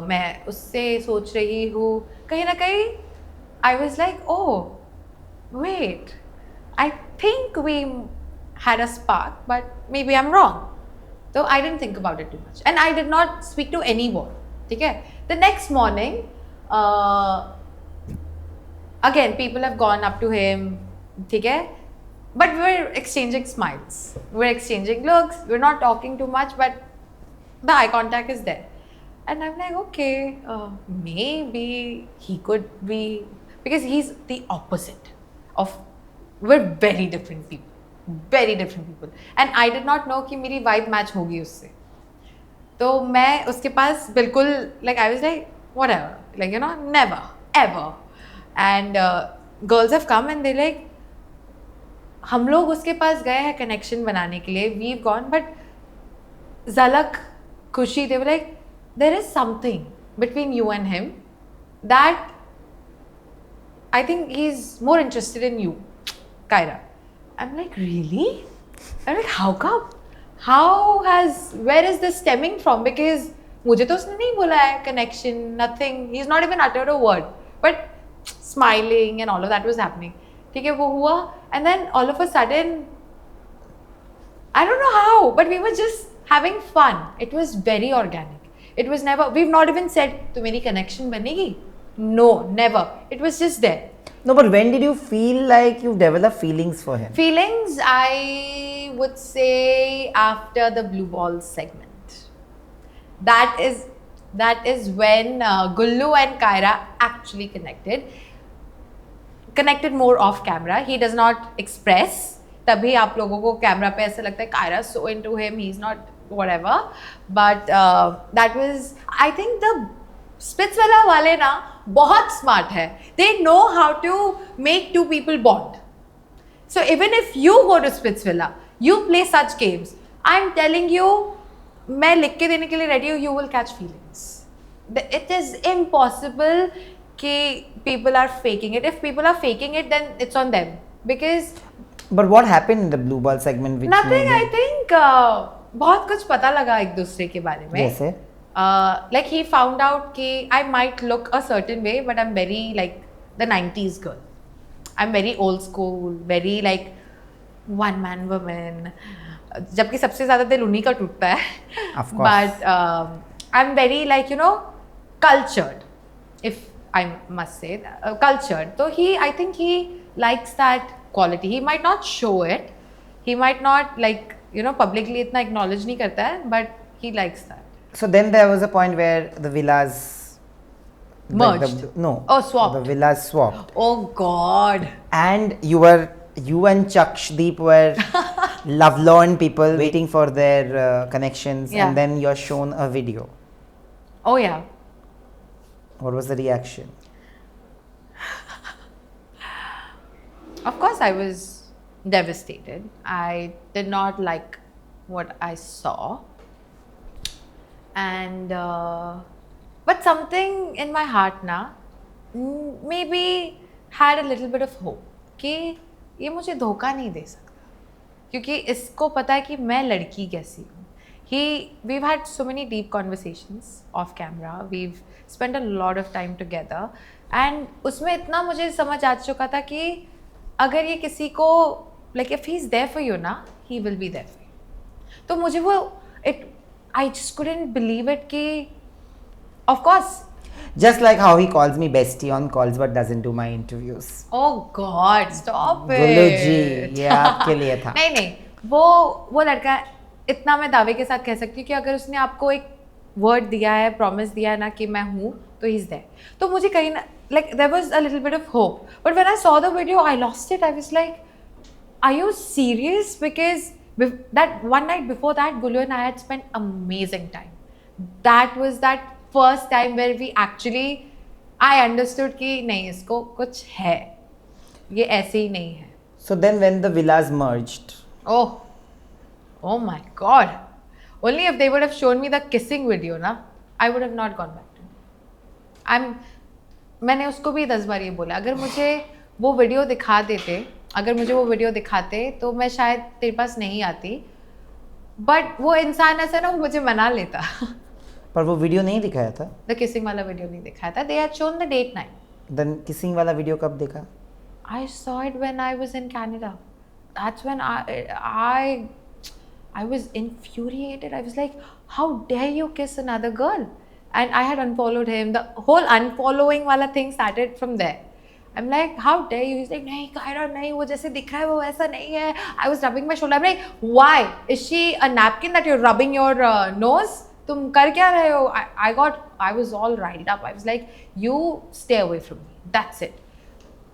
मैं उससे सोच रही हूँ कहीं ना कहीं. I was like, oh wait, I think we had a spark, but maybe I am wrong. तो I don't think about it too much and I did not speak to anyone, ठीक है. The next morning again people have gone up to him, ठीक है. But we were exchanging smiles, we were exchanging looks, we were not talking too much, but the eye contact is there. And I'm like, okay, maybe he could be, because he's the opposite of, we're very different people. And I did not know कि मेरी vibe match होगी उससे. तो मैं उसके पास बिल्कुल, like I was like, whatever, like, never, ever. And girls have come and they like, हम लोग उसके पास गए हैं कनेक्शन बनाने के लिए. We gone, but Jhalak, Khushi, they were like, there is something between you and him that I think he is more interested in you, Kyra. I am like, really? I am like, how come? Where is this stemming from? Because मुझे तो उसने नहीं बोला है connection, nothing. He is not even uttered a word, but smiling and all of that was happening. ठीक है, वो हुआ. And then all of a sudden, I don't know how, but we were just having fun. It was very organic. It was never, we've not even said, to meri connection banegi. No, never. It was just there. No, but when did you feel like you developed feelings for him? Feelings, I would say after the blue ball segment. That is when Gullu and Kaira actually connected more off camera. He does not express. तभी आप लोगों को camera पे ऐसे लगता है Kaira so into him, he's not whatever. But that was, I think the Spitzvilla वाले ना बहुत smart है. They know how to make two people bond. So even if you go to Spitzvilla, you play such games, I'm telling you, मैं लिख के देने के लिए ready हूँ, you will catch feelings. It is impossible कि people are faking it. If people are faking it, then it's on them. Because but what happened in the blue ball segment? Which nothing. I think बहुत कुछ पता लगा एक दूसरे के बारे में. जैसे Like he found out कि I might look a certain way, but I'm very like the 90s girl. I'm very old school, very like one man woman. जबकि सबसे ज़्यादा दिल उन्हीं का टूटता है. Of course. But I'm very like, you know, cultured, if I must say, cultured. So I think he likes that quality. He might not show it. He might not like, you know, publicly इतना acknowledge नहीं करता है, but he likes that. So then there was a point where the villas Merged. No. Oh, swapped. The villas swapped. Oh God. And you and Chakshdeep were lovelorn people waiting for their connections, Yeah. and then you're shown a video. Oh yeah. What was the reaction? Of course, I was devastated. I did not like what I saw. And but something in my heart na maybe had a little bit of hope कि ये मुझे धोखा नहीं दे सकता क्योंकि इसको पता है कि मैं लड़की कैसी हूँ. We've had so many deep conversations off camera. We've spent a lot of time together. And उसमें इतना मुझे समझ आ चुका था कि अगर ये किसी को like if he's there for you ना, he will be there for you. तो मुझे वो I just couldn't believe it कि of course. Just like how he calls me bestie on calls but doesn't do my interviews. Oh God, stop it. गुल्लू जी, ये आपके लिए था. नहीं वो लड़का इतना मैं दावे के साथ कह सकती हूँ कि अगर उसने आपको एक वर्ड दिया है, प्रॉमिस दिया है ना कि मैं हूँ, तो ही इज देयर. तो मुझे कहीं ना like there was a little bit of hope. But when I saw the video, I lost it. I was like, are you serious? Because that one night before that, Gullu and I had spent amazing time. That was that first time where we actually, I understood कि नहीं इसको कुछ है, ये ऐसे ही नहीं है. So then when the villas merged. Oh my God. Only if they would have shown me the kissing video ना, I would have not gone back to him. मैंने उसको भी 10 बार ये बोला, अगर मुझे वो वीडियो दिखाते तो मैं शायद तेरे पास नहीं आती. बट वो इंसान ऐसा ना वो मुझे मना लेता. पर वो वीडियो नहीं दिखाया था. द किसिंग वाला वीडियो नहीं दिखाया था. They had shown the date night. Then kissing वाला वीडियो कब देखा? I saw it when I was in Canada. That's when I was infuriated. I was like, how dare you kiss another girl? And I had unfollowed him. The whole unfollowing wala thing started from there. I'm like, how dare you? He's like, nahi, Kyra, nahi, wo jaise dikh raha hai, wo aisa nahi hai. I was rubbing my shoulder. I'm like, why? Is she a napkin that you're rubbing your nose? Tum kar kya rahe ho? I was all riled up. I was like, you stay away from me. That's it.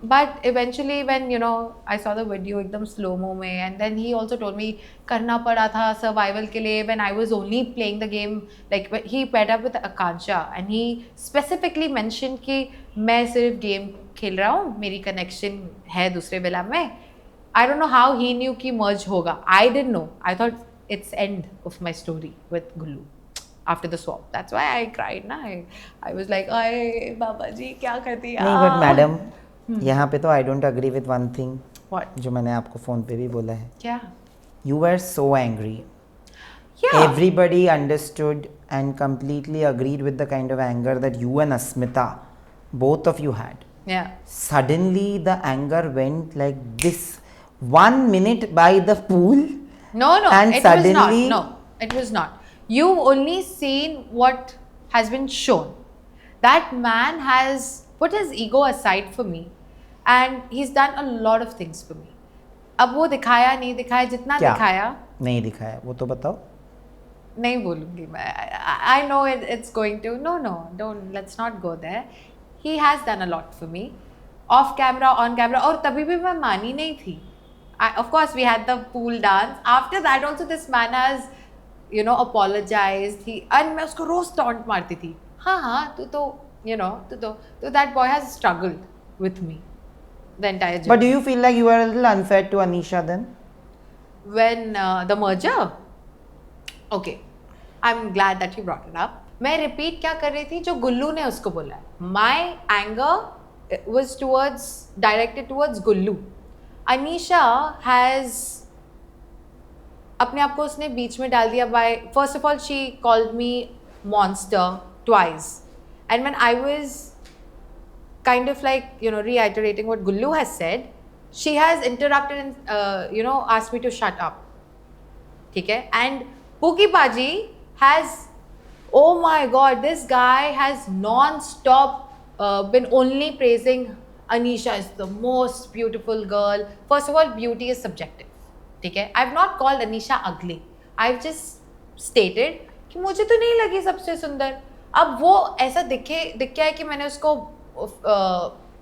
But eventually when, you know, I saw the video एकदम slow-mo में, and then he also told me करना पड़ा था survival के लिए when I was only playing the game. Like he paired up with Akansha and he specifically mentioned कि मैं सिर्फ game खेल रहा हूँ, मेरी connection है दूसरे विला में. I don't know how he knew कि merge होगा. I didn't know. I thought it's end of my story with Gullu after the swap. That's why I cried ना. I was like, अरे बाबा जी क्या कर दिया. नहीं but madam, यहाँ पे तो I don't agree with one thing. What? जो मैंने आपको फोन पे भी बोला है. क्या? You were so angry. Yeah. Everybody understood and completely agreed with the kind of anger that you and Asmita, both of you had. Yeah. Suddenly the anger went like this. 1 minute by the pool. No, And it suddenly, was not. No, it was not. You've only seen what has been shown. That man has put his ego aside for me and he's done a lot of things for me. अब वो दिखाया नहीं दिखाया जितना क्या? दिखाया नहीं दिखाया वो तो बताओ. नहीं बोलूँगी मैं. I know it's going to. No, don't. Let's not go there. He has done a lot for me. Off camera, on camera. और तभी भी मैं मानी नहीं थी. Of course, we had the pool dance. After that also this man has, you know, apologized. And मैं उसको रोज taunt मारती थी. हाँ, तू तो, you know, so that boy has struggled with me the entire journey. But do you feel like you were a little unfair to Anisha then? When the merger? Okay, I'm glad that you brought it up. मैं repeat क्या कर रही थी जो गुल्लू ने उसको बोला है. My anger was directed towards Gullu. Anisha has अपने आप को उसने बीच में डाल दिया by, first of all, she called me monster twice. And when I was kind of like, reiterating what Gullu has said, she has interrupted and, asked me to shut up. Okay? And Pookie Paji has, oh my God, this guy has non-stop been only praising Anisha is the most beautiful girl. First of all, beauty is subjective. Okay? I've not called Anisha ugly. I've just stated कि मुझे तो नहीं लगी सबसे सुंदर. अब वो ऐसा दिख गया है कि मैंने उसको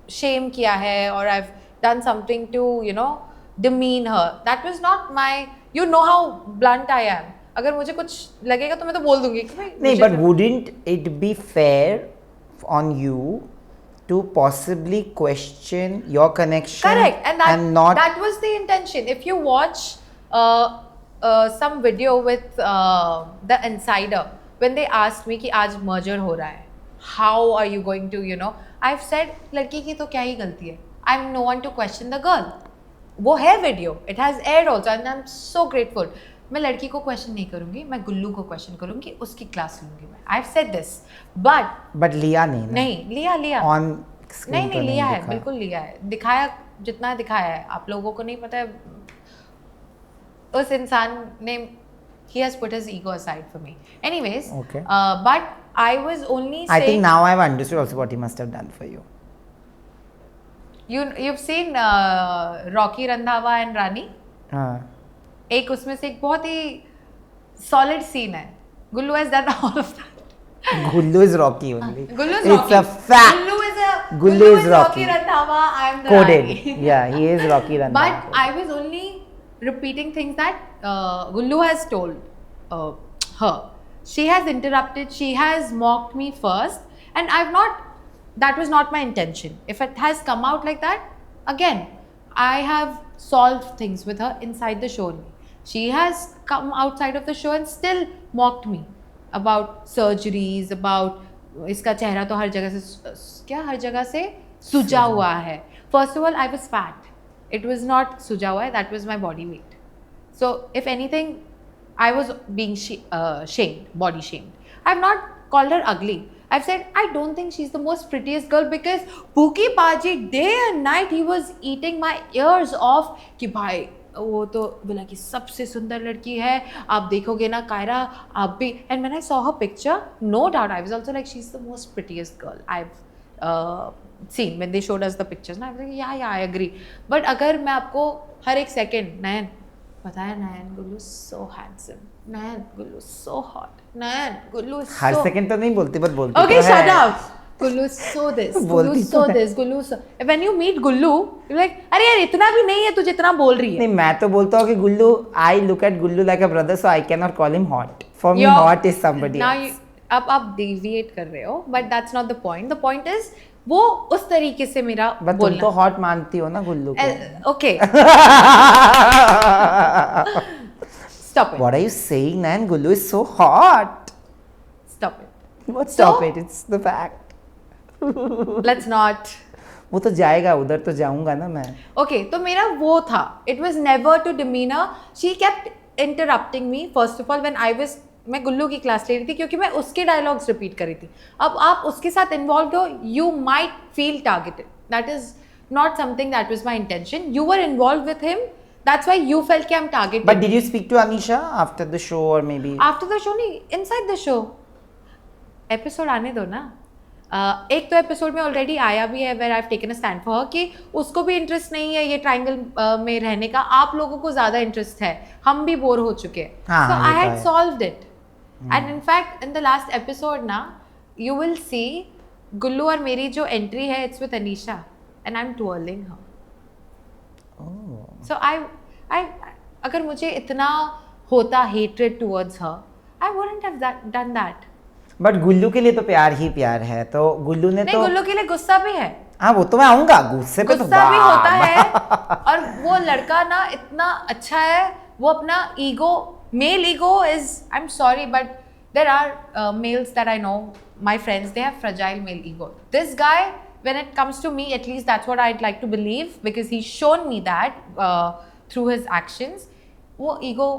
शेम किया है और I've done something to demean her. That was not my, how blunt I am. अगर मुझे कुछ लगेगा तो मैं तो बोल दूंगी कि भाई नहीं, but wouldn't it be fair on you to possibly question your connection? Correct, and that was the intention. If you watch some video with the Insider, when they asked me कि आज merger हो रहा है, how are you going to, I've said लड़की की तो क्या ही गलती है. I'm no one to question the girl. वो है video, it has aired also, and I'm so grateful. मैं लड़की को क्वेश्चन नहीं करूंगी, मैं गुल्लू को क्वेश्चन करूंगी, उसकी क्लास लूंगी मैं. I've said this, but लिया नहीं लिया on screen नहीं लिया है, बिल्कुल लिया है, दिखाया जितना दिखाया है. आप लोगों को नहीं पता है उस इंसान ने, he has put his ego aside for me. Anyways, okay. But I was only saying, I think now I've understood also what he must have done for you. You've seen Rocky Randhawa and Rani? एक उसमें से एक बहुत ही solid scene है. Gullu has done all of that. Gullu is Rocky only. Gullu is It's Rocky. a fact. Gullu is Rocky Randhawa. I am the Coded. Rani. Yeah, he is Rocky Randhawa. But I was only repeating things that Gullu has told her. She has interrupted. She has mocked me first, and I've not. That was not my intention. If it has come out like that, again, I have solved things with her inside the show. She has come outside of the show and still mocked me about surgeries, about इसका चेहरा तो हर जगह से सुजा हुआ है. First of all, I was fat. It was not सुजा हुआ है. That was my body weight. So if anything, I was being shamed, body shamed. I've not called her ugly. I've said I don't think she's the most prettiest girl because Pookie Paji day and night he was eating my ears off कि भाई वो तो बोला कि सबसे सुंदर लड़की है, आप देखोगे ना कायरा आप भी. And when I saw her picture, no doubt I was also like she's the most prettiest girl I've seen. When they showed us the pictures, I was like yeah I agree. But अगर मैं आपको हर एक second नयन बताया, नयन Gullu so handsome, नयन Gullu so hot, नयन Gullu so हर second तो नहीं बोलती but बोलती okay तो shut है. up. Gullu so this, Gullu so this, Gullu so. When you meet Gullu, you're like अरे यार इतना भी नहीं है तू जितना बोल रही है. नहीं, मैं तो बोलता हूँ कि गुल्लू, I look at Gullu like a brother, so I cannot call him hot. For me, hot is somebody else. अब आप deviate कर रहे हो, but that's not the point. The point is वो उस तरीके से मेरा But तुम तो hot मानती हो ना गुल्लू को. Okay. Stop it. What are you saying, man? Gullu is so hot. Stop it. What stop it? It's the fact. Let's not. वो तो जाएगा, उधर तो जाऊंगा ना मैं. Okay, तो मेरा वो था. It was never to demean her. She kept interrupting me. First of all, when मैं गुल्लू की क्लास ले रही थी क्योंकि मैं उसके डायलॉग्स रिपीट कर रही थी. अब आप उसके साथ इन्वॉल्व हो, you might feel targeted. That is not something that was my intention. You were involved with him. That's why you felt कि I'm targeted. But did you speak to Anisha after the show or maybe? After the show नहीं, inside the show. Episode आने दो ना. एक तो episode में already आया भी है where I've taken a stand for her कि उसको भी इंटरेस्ट नहीं है ये ट्रायंगल में रहने का, आप लोगों को ज़्यादा इंटरेस्ट है, हम भी बोर हो चुके हैं. So I had solved it. And in fact in the last episode ना you will see गुल्लू और मेरी जो एंट्री है it's with Anisha and I'm twirling her. So I अगर मुझे इतना होता hatred towards her, I wouldn't have done that. But Gullu के लिए तो प्यार ही प्यार है, तो गुल्लू ने नहीं, गुल्लू के लिए गुस्सा भी है. हाँ वो तो मैं आऊंगा, गुस्से पे तो गुस्सा भी होता है. और वो लड़का ना इतना अच्छा है, वो अपना ego, male ego is, I am sorry but there are males that I know, my friends, they have fragile male ego. This guy, when it comes to me, at least that's what I'd like to believe because he's shown me that through his actions, वो ego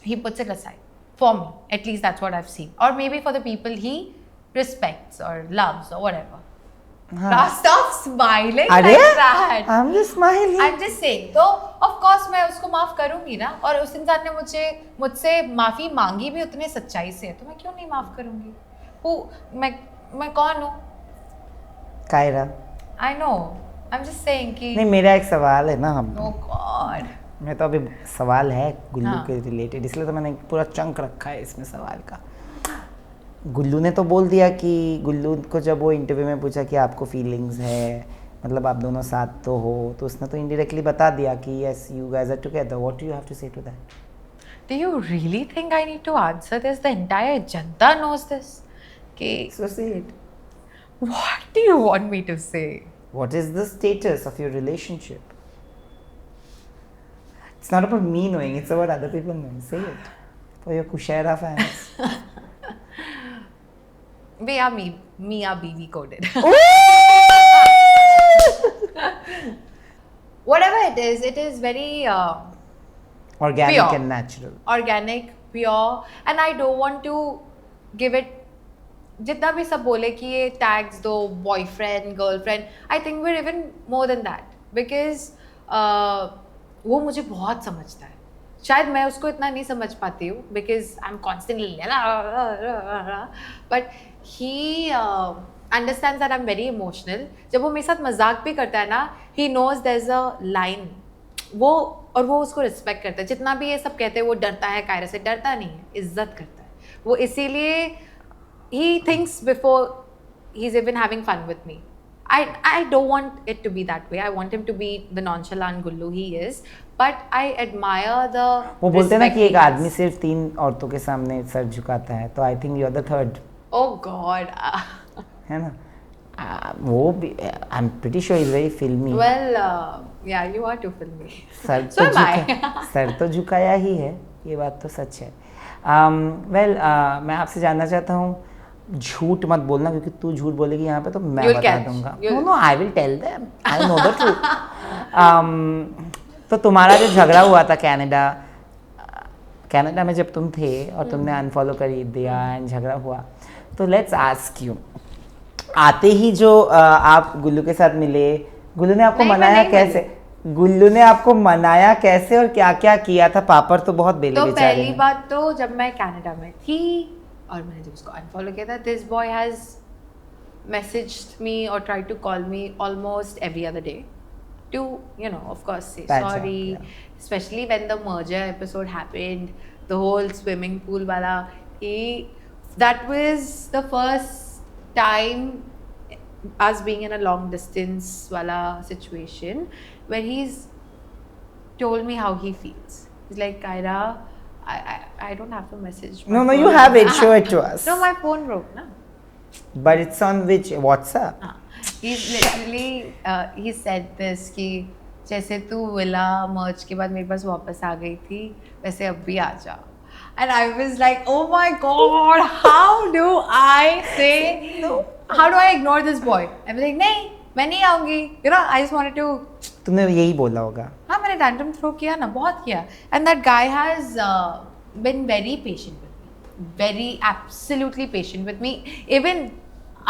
he puts it aside. For me, at least that's what I've seen. Or maybe for the people he respects or loves or whatever. Stop smiling अरे like that. I'm just smiling. I'm just saying. तो of course मैं उसको माफ करूंगी ना, और उस इंसान ने मुझसे माफी मांगी भी उतने सच्चाई से, तो मैं क्यों नहीं माफ करूंगी? मैं कौन हूँ? Kiara, I know. I'm just saying कि नहीं मेरा एक सवाल है ना हम oh God. मैं तो अभी सवाल है गुल्लू हाँ. के रिलेटेड, इसलिए तो मैंने पूरा चंक रखा है इसमें सवाल का। गुल्लू ने तो बोल दिया कि गुल्लू को जब वो इंटरव्यू में पूछा कि आपको फीलिंग्स है, मतलब आप दोनों साथ तो हो, तो उसने तो इनडायरेक्टली बता दिया कि yes you guys are together. What do you have to say to that? Do you really think I need to answer this? The entire Janta knows this. Okay. So say it. What do you want me to say? What is the status of your relationship? It's not about me knowing, it's about other people knowing. Say it. For your Kushaira fans. We are Mia Bibi coded. Whatever it is very Organic pure. and natural. Organic, pure, and I don't want to give it. जितना भी सब बोले कि ये tags दो, boyfriend, girlfriend, I think we're even more than that, because वो मुझे बहुत समझता है. शायद मैं उसको इतना नहीं समझ पाती हूँ because I'm constantly but he understands that I'm very emotional. जब वो मेरे साथ मजाक भी करता है ना, he knows there's a line. वो उसको रिस्पेक्ट करता है. जितना भी ये सब कहते हैं वो डरता है कायरा से, डरता नहीं है, इज्जत करता है वो. इसीलिए he thinks before he's even having fun with me. I don't want it to be that way. I want him to be the nonchalant Gullu he is, but I admire the वो बोलते हैं ना कि एक respect he आदमी has. सिर्फ 3 औरतों के सामने सर झुकाता है, तो I think you are the third, Oh God. है ना? वो भी I am pretty sure is very filmy. Well, yeah, you are too filmy. सर So तो am I. सर तो झुकाया ही है, ये बात तो सच है। वेल मैं आपसे जानना चाहता हूँ, झूठ मत बोलना, क्योंकि तू झूठ बोलेगी यहाँ पे तो मैं You'll बता catch. दूंगा। You'll- no I will tell them, I know the truth. तो तुम्हारा जो झगड़ा हुआ था कनाडा में जब तुम थे और तुमने अनफॉलो कर दिया एंड झगड़ा हुआ, तो लेट्स आस्क यू, आते ही जो आप गुल्लू के साथ मिले, गुल्लू ने आपको नहीं, मैं मनाया नहीं कैसे? गुल्लू ने आपको मनाया कैसे और क्या क्या किया था? पापड़ तो बहुत बेले तो बेचारे पहली ने। बात तो जब मैं कनाडा में थी और मैंने जब उसको अनफॉलो किया था, this boy has messaged me और tried to call me almost every other day to, you know, of course, say Patch up, sorry, yeah. especially when the merger episode happened, the whole swimming pool wala, that was the first time us being in a long distance wala situation where he's told me how he feels. He's like, Kaira, I don't have to message. My No, phone you have it. broke." Show it to us. No, my phone broke, na. But it's on which WhatsApp? He's literally he said this कि जैसे तू villa मर्ज के बाद मेरे पास वापस आ गई थी वैसे अब भी आ जा. And I was like, oh my God, how do I say no? How do I ignore this boy? I was like, नहीं, मैं नहीं आऊँगी. You know, I just wanted to. तुमने यही बोला होगा। हाँ, मैंने random throw किया ना, बहुत किया. And that guy has been very patient with me, very absolutely patient with me. Even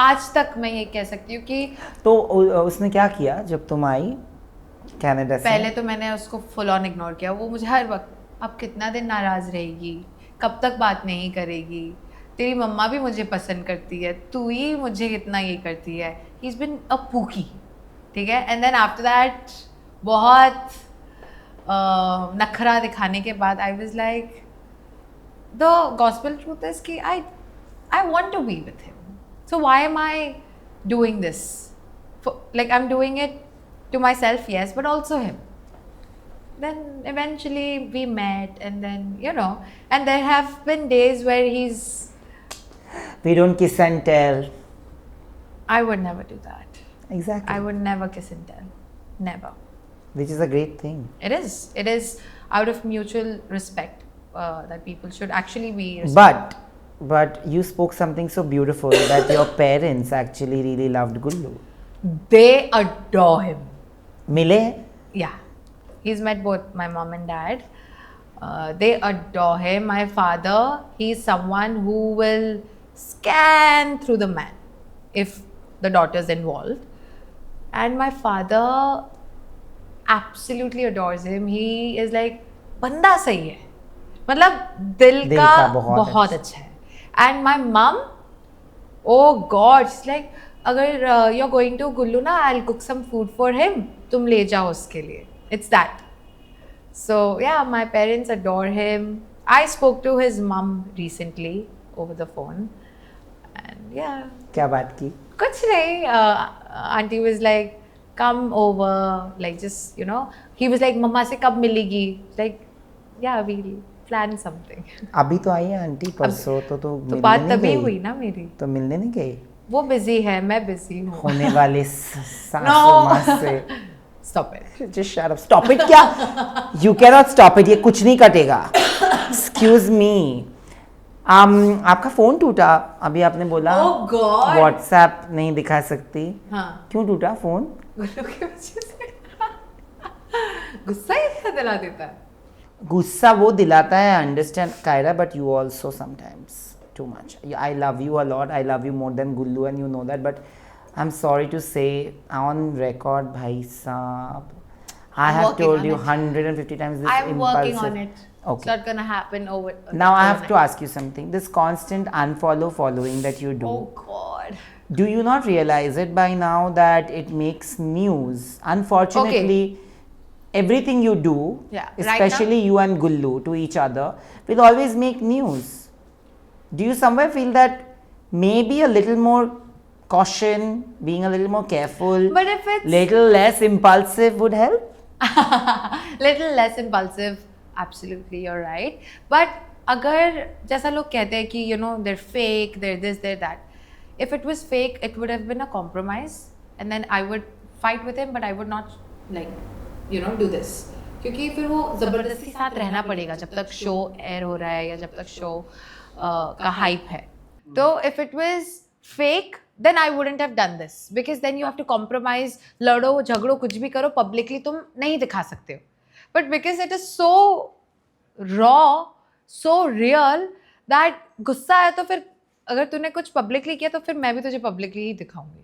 आज तक मैं ये कह सकती हूँ कि तो उसने क्या किया जब तुम आई कनाडा से? पहले तो मैंने उसको फुल ऑन इग्नोर किया. वो मुझे हर वक्त, अब कितना दिन नाराज रहेगी, कब तक बात नहीं करेगी, तेरी मम्मा भी मुझे पसंद करती है, तू ही मुझे कितना ये करती है. He is been a pookie, ठीक है. एंड देन आफ्टर दैट बहुत नखरा दिखाने के बाद I was like, the gospel truth is कि I want to be with him. So why am I doing this? Like I'm doing it to myself, yes, but also him. Then eventually we met, and then, you know, and there have been days where he's. We don't kiss and tell. I would never do that. Exactly. I would never kiss and tell. Never. Which is a great thing. It is. It is out of mutual respect that people should actually be respectful. But you spoke something so beautiful that your parents actually really loved Gullu. They adore him. मिले? Yeah, he's met both my mom and dad. They adore him. My father, he's someone who will scan through the man if the daughter's involved. And my father absolutely adores him. He is like, बंदा सही है, मतलब दिल का बहुत अच्छा है. And my mom, oh God, she's like, अगर you're going to Gullu ना, I'll cook some food for him. तुम ले जाओ उसके लिए. It's that. So yeah, my parents adore him. I spoke to his mom recently over the phone, and yeah. क्या बात की? कुछ नहीं. Auntie was like, come over, like just he was like, मम्मा से कब मिलेगी? Like, yeah, we'll plan something. अभी तो आई है आंटी, परसों तो मिलने बात नहीं तभी गई। हुई ना मेरी. तो मिलने नहीं गई? वो बिजी है, मैं बिजी हूँ. होने वाले सासू माँ से Stop it. Just shut up. Stop it क्या? You cannot stop it. ये कुछ नहीं कटेगा. Excuse me. आपका फोन टूटा अभी आपने बोला. Oh God. WhatsApp नहीं दिखा सकती. हाँ. क्यों टूटा फोन? गुल्लू की वजह से. गुस्सा ही इतना दिला देता है. गुस्सा वो दिलाता है, understand Kyra, but you also sometimes too much. I love you a lot. I love you more than Gullu, and you know that. But I'm sorry to say on record, bhai saab, I have told you 150 times this I'm impulsive. working on it. Okay. It's not gonna happen over. Now I have to ask you something. This constant following that you do. Oh God. Do you not realize it by now that it makes news? Unfortunately, everything you do, Yeah, especially you and Gullu to each other, will always make news. Do you somewhere feel that maybe a little more caution, being a little more careful, But if it's little less impulsive would help? little less impulsive, absolutely, you're right. But अगर जैसा लोग कहते हैं कि they're fake, they're this, they're that. If it was fake, it would have been a compromise, and then I would fight with him, but I would not do this. क्योंकि फिर वो जबरदस्ती साथ रहना पड़ेगा जब तक शो एयर हो रहा है या जब तक शो का हाइप है. तो if it was fake, then I wouldn't have done this, because then you have to compromise, लड़ो झगड़ो कुछ भी करो, publicly तुम नहीं दिखा सकते हो. But because it is so raw, so real, that गुस्सा है तो फिर अगर तूने कुछ publicly किया तो फिर मैं भी तुझे publicly ही दिखाऊंगी.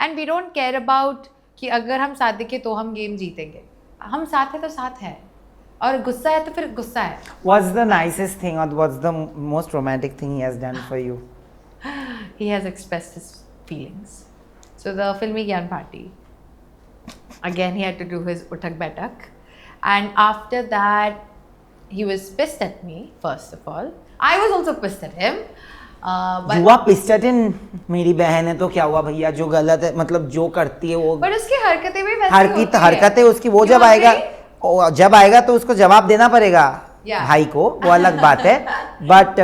And we don't care about कि अगर हम साथ दिखे तो हम गेम जीतेंगे. हम साथ हैं तो साथ हैं, और गुस्सा है तो फिर गुस्सा है. What's the nicest thing or what's the most romantic thing he has done for you? He has expressed his feelings. So the Filmi Gyan party, again he had to do his utak baitak, and after that he was pissed at me. First of all, I was also pissed at him. But You are pissed at him. मेरी बहन है तो क्या हुआ भैया, जो गलत है मतलब जो करती है वो but उसकी हरकतें भी वैसी होती है. हरकतें उसकी वो You जब आएगा agree? जब आएगा तो उसको जवाब देना पड़ेगा. Yeah. भाई को वो अलग बात है. But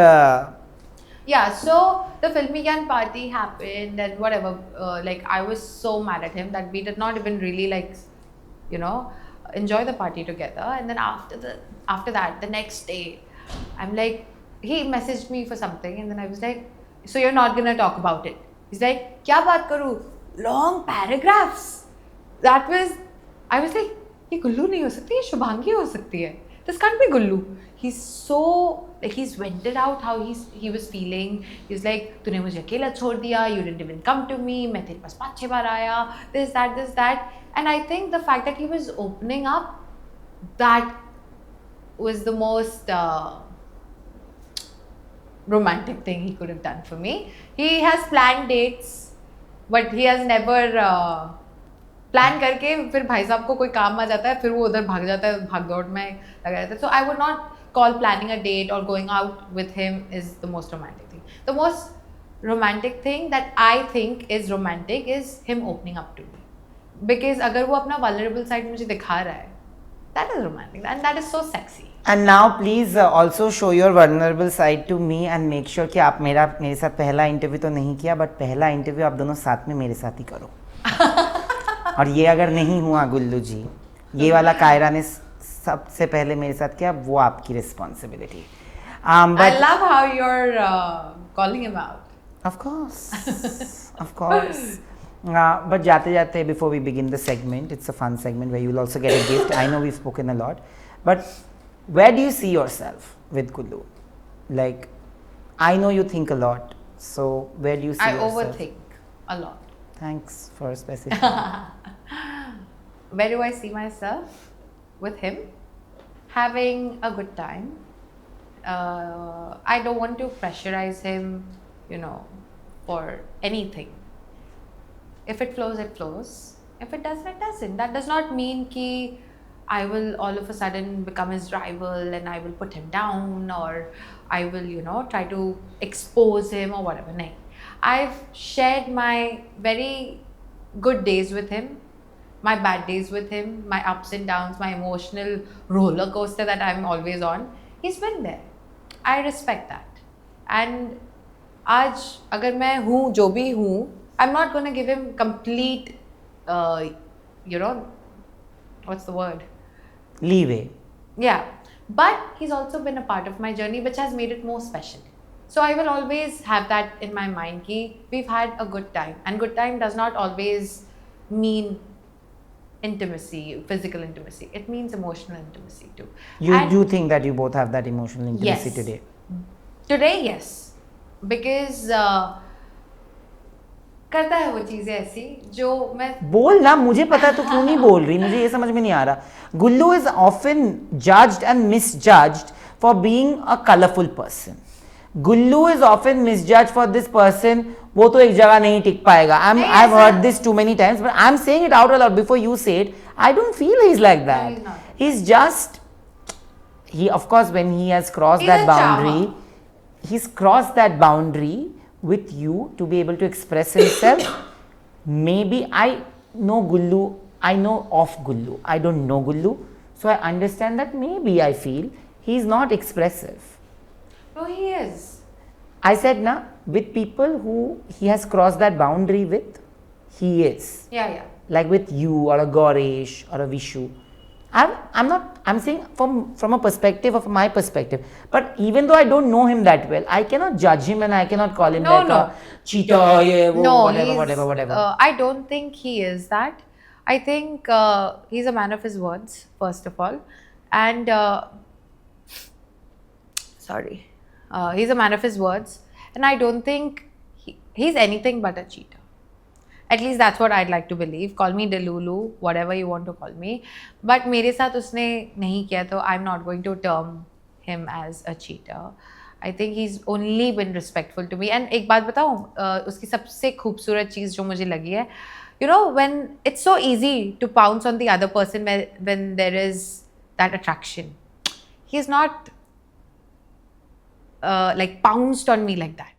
Yeah, so the Filmi Gyan party happened and whatever, like I was so mad at him that we did not even really enjoy the party together. And then after that, the next day, I'm like, he messaged me for something, and then I was like, so you're not gonna talk about it? He's like, क्या बात करूँ? Long paragraphs. I was like, ये गुल्लू नहीं हो सकती, ये शुभांगी हो सकती है. This can't be Gullu. He's so he's vented out how he was feeling. He's like, तूने मुझे अकेला छोड़ दिया. You didn't even come to me. मैं तेरे पास 5-6 बार आया. This that. And I think the fact that he was opening up, that was the most romantic thing he could have done for me. He has planned dates, but he has never plan करके फिर भाई साहब को कोई काम आ जाता है, फिर वो उधर भाग जाता है, भाग दौड़ में लगा रहता है. So I would not call planning a date और going out with him is the most romantic thing. The most romantic thing that I think is romantic is him opening up to me, because अगर वो अपना vulnerable side मुझे दिखा रहा है, that is romantic and that is so sexy. And now please also show your vulnerable side to me and make sure कि आप मेरे साथ पहला इंटरव्यू तो नहीं किया, बट पहला इंटरव्यू आप दोनों साथ में मेरे साथ ही करो. और ये अगर नहीं हुआ गुल्लू जी, ये वाला कायरा ने सबसे पहले मेरे साथ किया, वो आपकी responsibility. I love how you're calling him out. Of course. But जाते जाते, before we begin the segment, it's a fun segment where you'll also get a gift. I know we've spoken a lot, but where do you see yourself with Gullu? Like, I know you think a lot, so where do you see I yourself? overthink a lot. Thanks for specifying. Where do I see myself with him? Having a good time. I don't want to pressurize him, for anything. If it flows, it flows. If it doesn't, it doesn't. That does not mean ki I will all of a sudden become his rival and I will put him down, or I will, try to expose him or whatever. No. I've shared my very good days with him, my bad days with him, my ups and downs, my emotional roller coaster that I'm always on. He's been there. I respect that. And आज अगर मैं हूँ जो भी हूँ, I'm not going to give him complete, what's the word? Leeway. Yeah. But he's also been a part of my journey, which has made it more special. So I will always have that in my mind ki we've had a good time. And good time does not always mean intimacy, physical intimacy. It means emotional intimacy too. You think that you both have that emotional intimacy Yes. today? Today, yes. Because करता है वो चीज़ें ऐसी जो मैं बोल ना, मुझे पता है तो क्यों नहीं बोल रही, मुझे ये समझ में नहीं आ रहा. Gullu is often judged and misjudged for being a colorful person. Gullu is often misjudged for this person, वो तो एक जगह नहीं टिक पाएगा. I've heard this too many times, but I'm saying it out loud before you say it. I don't feel he's like that. No, he's not. He's just, of course, when he has crossed He's that a boundary, charmer. he's crossed that boundary with you to be able to express himself. Maybe I know Gullu, I know of Gullu, I don't know Gullu, so I understand that maybe I feel he's not expressive. No, he is. I said na, with people who he has crossed that boundary with, he is. Yeah. Like with you or a Gaurish or a Vishu. I'm saying from a perspective of my perspective. But even though I don't know him that well, I cannot judge him and I cannot call him a cheater, yeah, No, whatever. I don't think he is that. I think he's a man of his words, first of all. And, he's a man of his words. And I don't think he's anything but a cheater. At least that's what I'd like to believe. Call me Delulu, whatever you want to call me. But मेरे साथ उसने नहीं किया तो I'm not going to term him as a cheater. I think he's only been respectful to me. And एक बात बताऊँ, उसकी सबसे खूबसूरत चीज़ जो मुझे लगी है, when it's so easy to pounce on the other person when there is that attraction. He's not like pounced on me like that.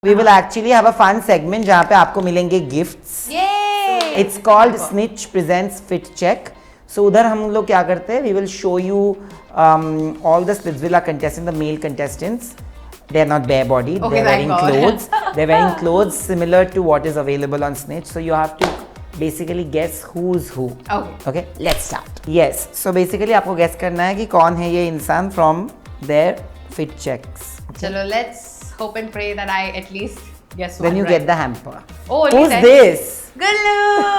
We will actually have a fun segment जहाँ पे आपको मिलेंगे gifts. Yay! It's called Snitch Presents Fit Check. So उधर हम लोग क्या करते हैं? We will show you all the Splitsvilla contestants, the male contestants. They are not bare bodied. Okay, they're wearing thank God. clothes. They're wearing clothes similar to what is available on Snitch. So you have to basically guess who's who. Okay, let's start. Yes. So basically आपको guess करना है कि कौन है ये इंसान from their fit checks. Chalo, let's hope and pray that I at least guess one. Then you right. get the hamper. Oh, at Who's least this? Gullu!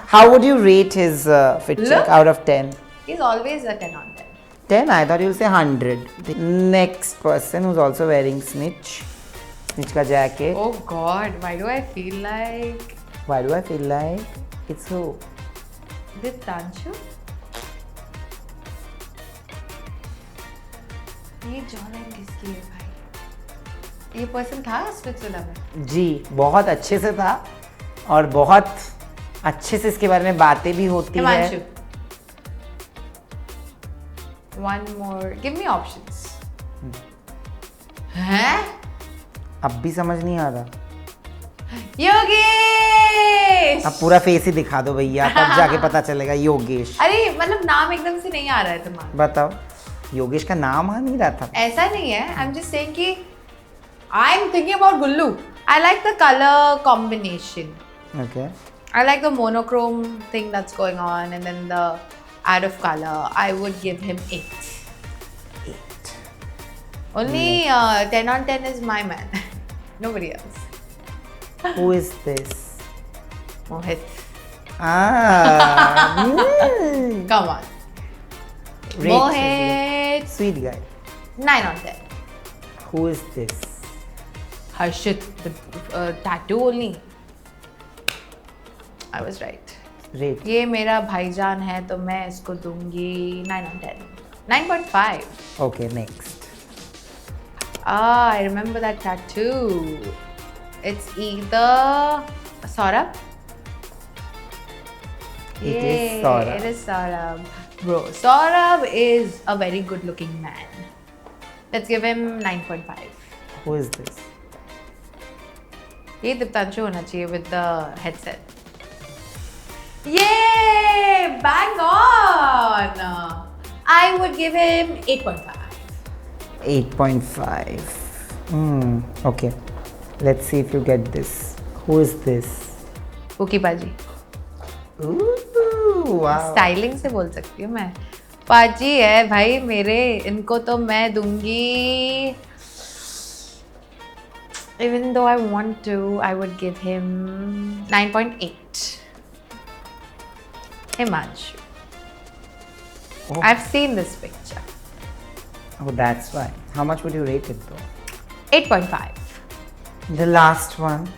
How would you rate his fit check Look. out of 10? He's always a 10 on 10. 10? I thought you'll say 100. The next person who's also wearing Snitch ka jacket. Oh God, why do I feel like Why do I feel like it's who? Dipanshu? ये John किसकी है भाई? ये person था Splitsvilla में? जी, बहुत अच्छे से था और बहुत अच्छे से इसके बारे में बातें भी होती Himanshu. है. One more. Give me options. हैं? अब भी समझ नहीं आ रहा. योगेश! अब पूरा फेस ही दिखा दो भैया, तब जाके पता चलेगा. योगेश. अरे मतलब नाम एकदम से नहीं आ रहा है तुम्हारा. बताओ. योगेश का नाम आ नहीं रहा था. ऐसा नहीं है. I'm just saying कि I'm thinking about Gullu. I like the color combination. Okay. I like the monochrome thing that's going on, and then the add of color. I would give him 8. 8. Only 10 on 10 is my man. Nobody else. Who is this? Mohit. Ah, Come on. Rate Mohit. Sweet guy. 9 on 10. Who is this? Harshit, the tattoo only. I was right. Rate. ये मेरा भाईजान है तो मैं इसको दूंगी 9 on 10. 9.5. Okay, next. Ah, I remember that tattoo. It's either Saurabh. It is Yay, Saurabh. It is Saurabh. Bro, Saurabh is a very good looking man. Let's give him 9.5. Who is this? ये दीप्तांशु होना चाहिए with the headset. Yay! Bang on! I would give him 8.5. 8.5. Okay. Let's see if you get this. Who is this? Pookie Baji. Ooh, wow. Styling से बोल सकती हूँ मैं. पाजी है भाई मेरे, इनको तो मैं दूंगी. Even though I want to, I would give him 9.8. Himanshu. Oh. I've seen this picture. Oh, that's why. How much would you rate it though? 8.5. The last one.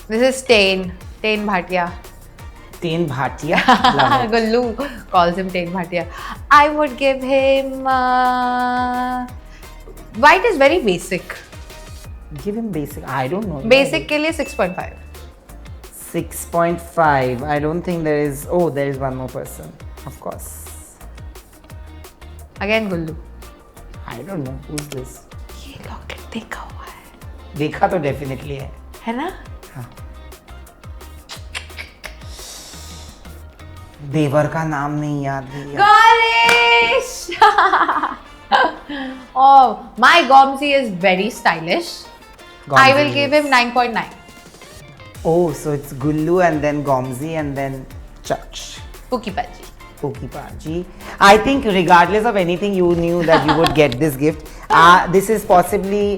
This is Tain Bhatia. Tain Bhatia. Love it. Gullu calls him Tain Bhatia. I would give him. White is very basic. Give him basic. I don't know. Basic के लिए 6.5. 6.5. I don't think there is. Oh, there is one more person. Of course. Again Gullu. I don't know. Who's this? ये locket देखा हुआ है. देखा तो definitely है. है ना? हाँ. देवर का नाम नहीं याद नहीं. Garish! Oh, my Gomsi is very stylish. I will Gomzi give is- him 9.9. Oh, so it's Gullu and then Gomzi and then Chach. Pookie Baji. Pookie Baji. I think regardless of anything, you knew that you would get this gift. This is possibly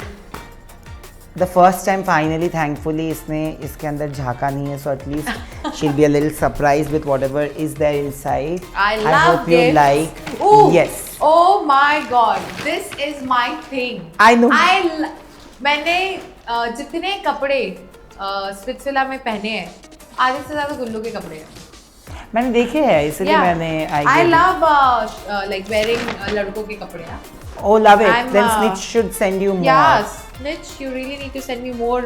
the first time finally, thankfully, इसने इसके अंदर झाका नहीं है, so at least she'll be a little surprised with whatever is there inside. I love hope you gifts. like. Ooh. Yes. Oh my God, this is my thing. I know. मैंने जितने कपड़े Splitsvilla में पहने हैं, आधे से ज्यादा गुल्लू के कपड़े हैं. मैंने देखे हैं इसलिए मैंने I love like wearing लड़कों के कपड़े. Oh, love it. I'm, Then Snitch should send you more. Yeah, Snitch, you really need to send me more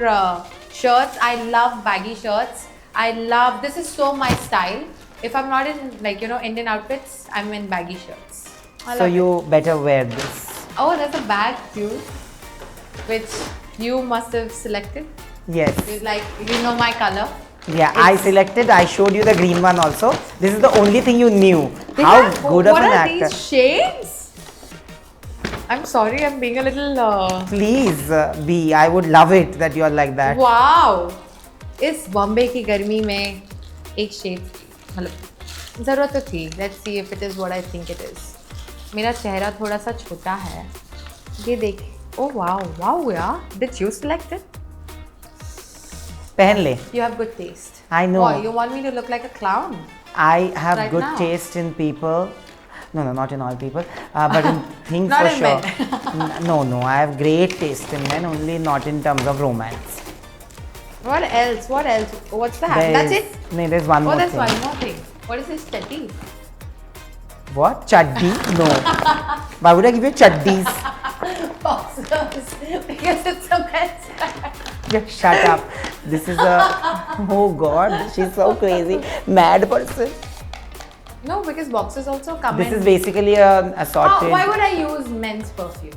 shirts. I love baggy shirts. I love, this is so my style. If I'm not in like, you know, Indian outfits, I'm in baggy shirts. I So love you better wear this. it. Oh, there's a bag too, which you must have selected. Yes. It's like, you know my color. Yeah, I selected. I showed you the green one also. This is the only thing you knew. How good of what an are actor. these shades? I'm sorry, I'm being a little. Please be. I would love it that you're like that. Wow! इस बॉम्बे की गर्मी में एक shade मतलब ज़रूरत तो थी. Let's see if it is what I think it is. मेरा चेहरा थोड़ा सा छोटा है. ये देख. Oh wow, wow यार. Did you select it? पहन ले. You have good taste. I know. Why? You want me to look like a clown? I have Right good now. taste in people. No, not in all people, but in things Not for in sure. No, I have great taste in men, only not in terms of romance. What else? What else? What's that? There That's is- it? No, there's one Oh, more that's thing. one more thing. What is this teddy? What? Chaddi? No. Why would I give you chaddis? Boxers. Because it's a men's bag. Just shut up. This is a. Oh God, she's so crazy. Mad person. No, because boxers also come This in. is basically an assorted. Why would I use men's perfume?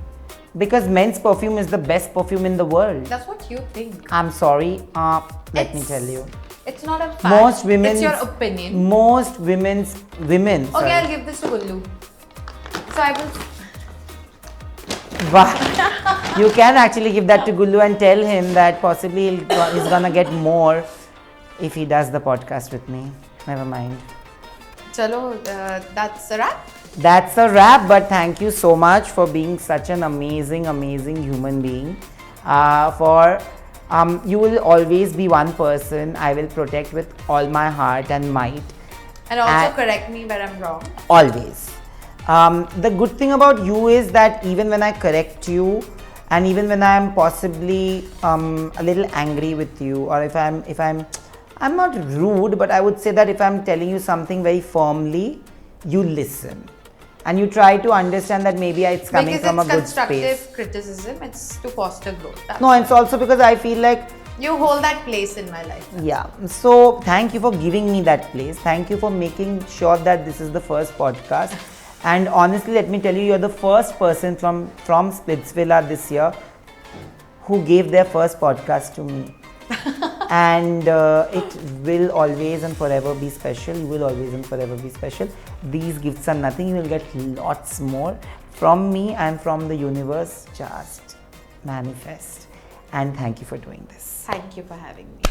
Because men's perfume is the best perfume in the world. That's what you think. I'm sorry. Let me It's- tell you. It's not a fact. Most women. It's your opinion. Most women. Okay, Sorry. I'll give this to Gullu. So I will. Wow. You can actually give that to Gullu and tell him that possibly he's gonna get more if he does the podcast with me. Never mind. Chalo, that's a wrap. That's a wrap, but thank you so much for being such an amazing human being. For You will always be one person I will protect with all my heart and might. And also And- correct me where I'm wrong. Always. The good thing about you is that even when I correct you, and even when I am possibly a little angry with you, or if I'm not rude, but I would say that if I'm telling you something very firmly, you listen. And you try to understand that maybe it's coming Because from a it's good constructive space. criticism, it's to foster growth. That's No, why. it's also because I feel like, You hold that place in my life. yeah. So thank you for giving me that place. Thank you for making sure that this is the first podcast. And honestly, let me tell you, you're the first person from Splitsvilla this year who gave their first podcast to me. And it will always and forever be special. You will always and forever be special. These gifts are nothing. You will get lots more from me and from the universe. Just manifest. And thank you for doing this. Thank you for having me.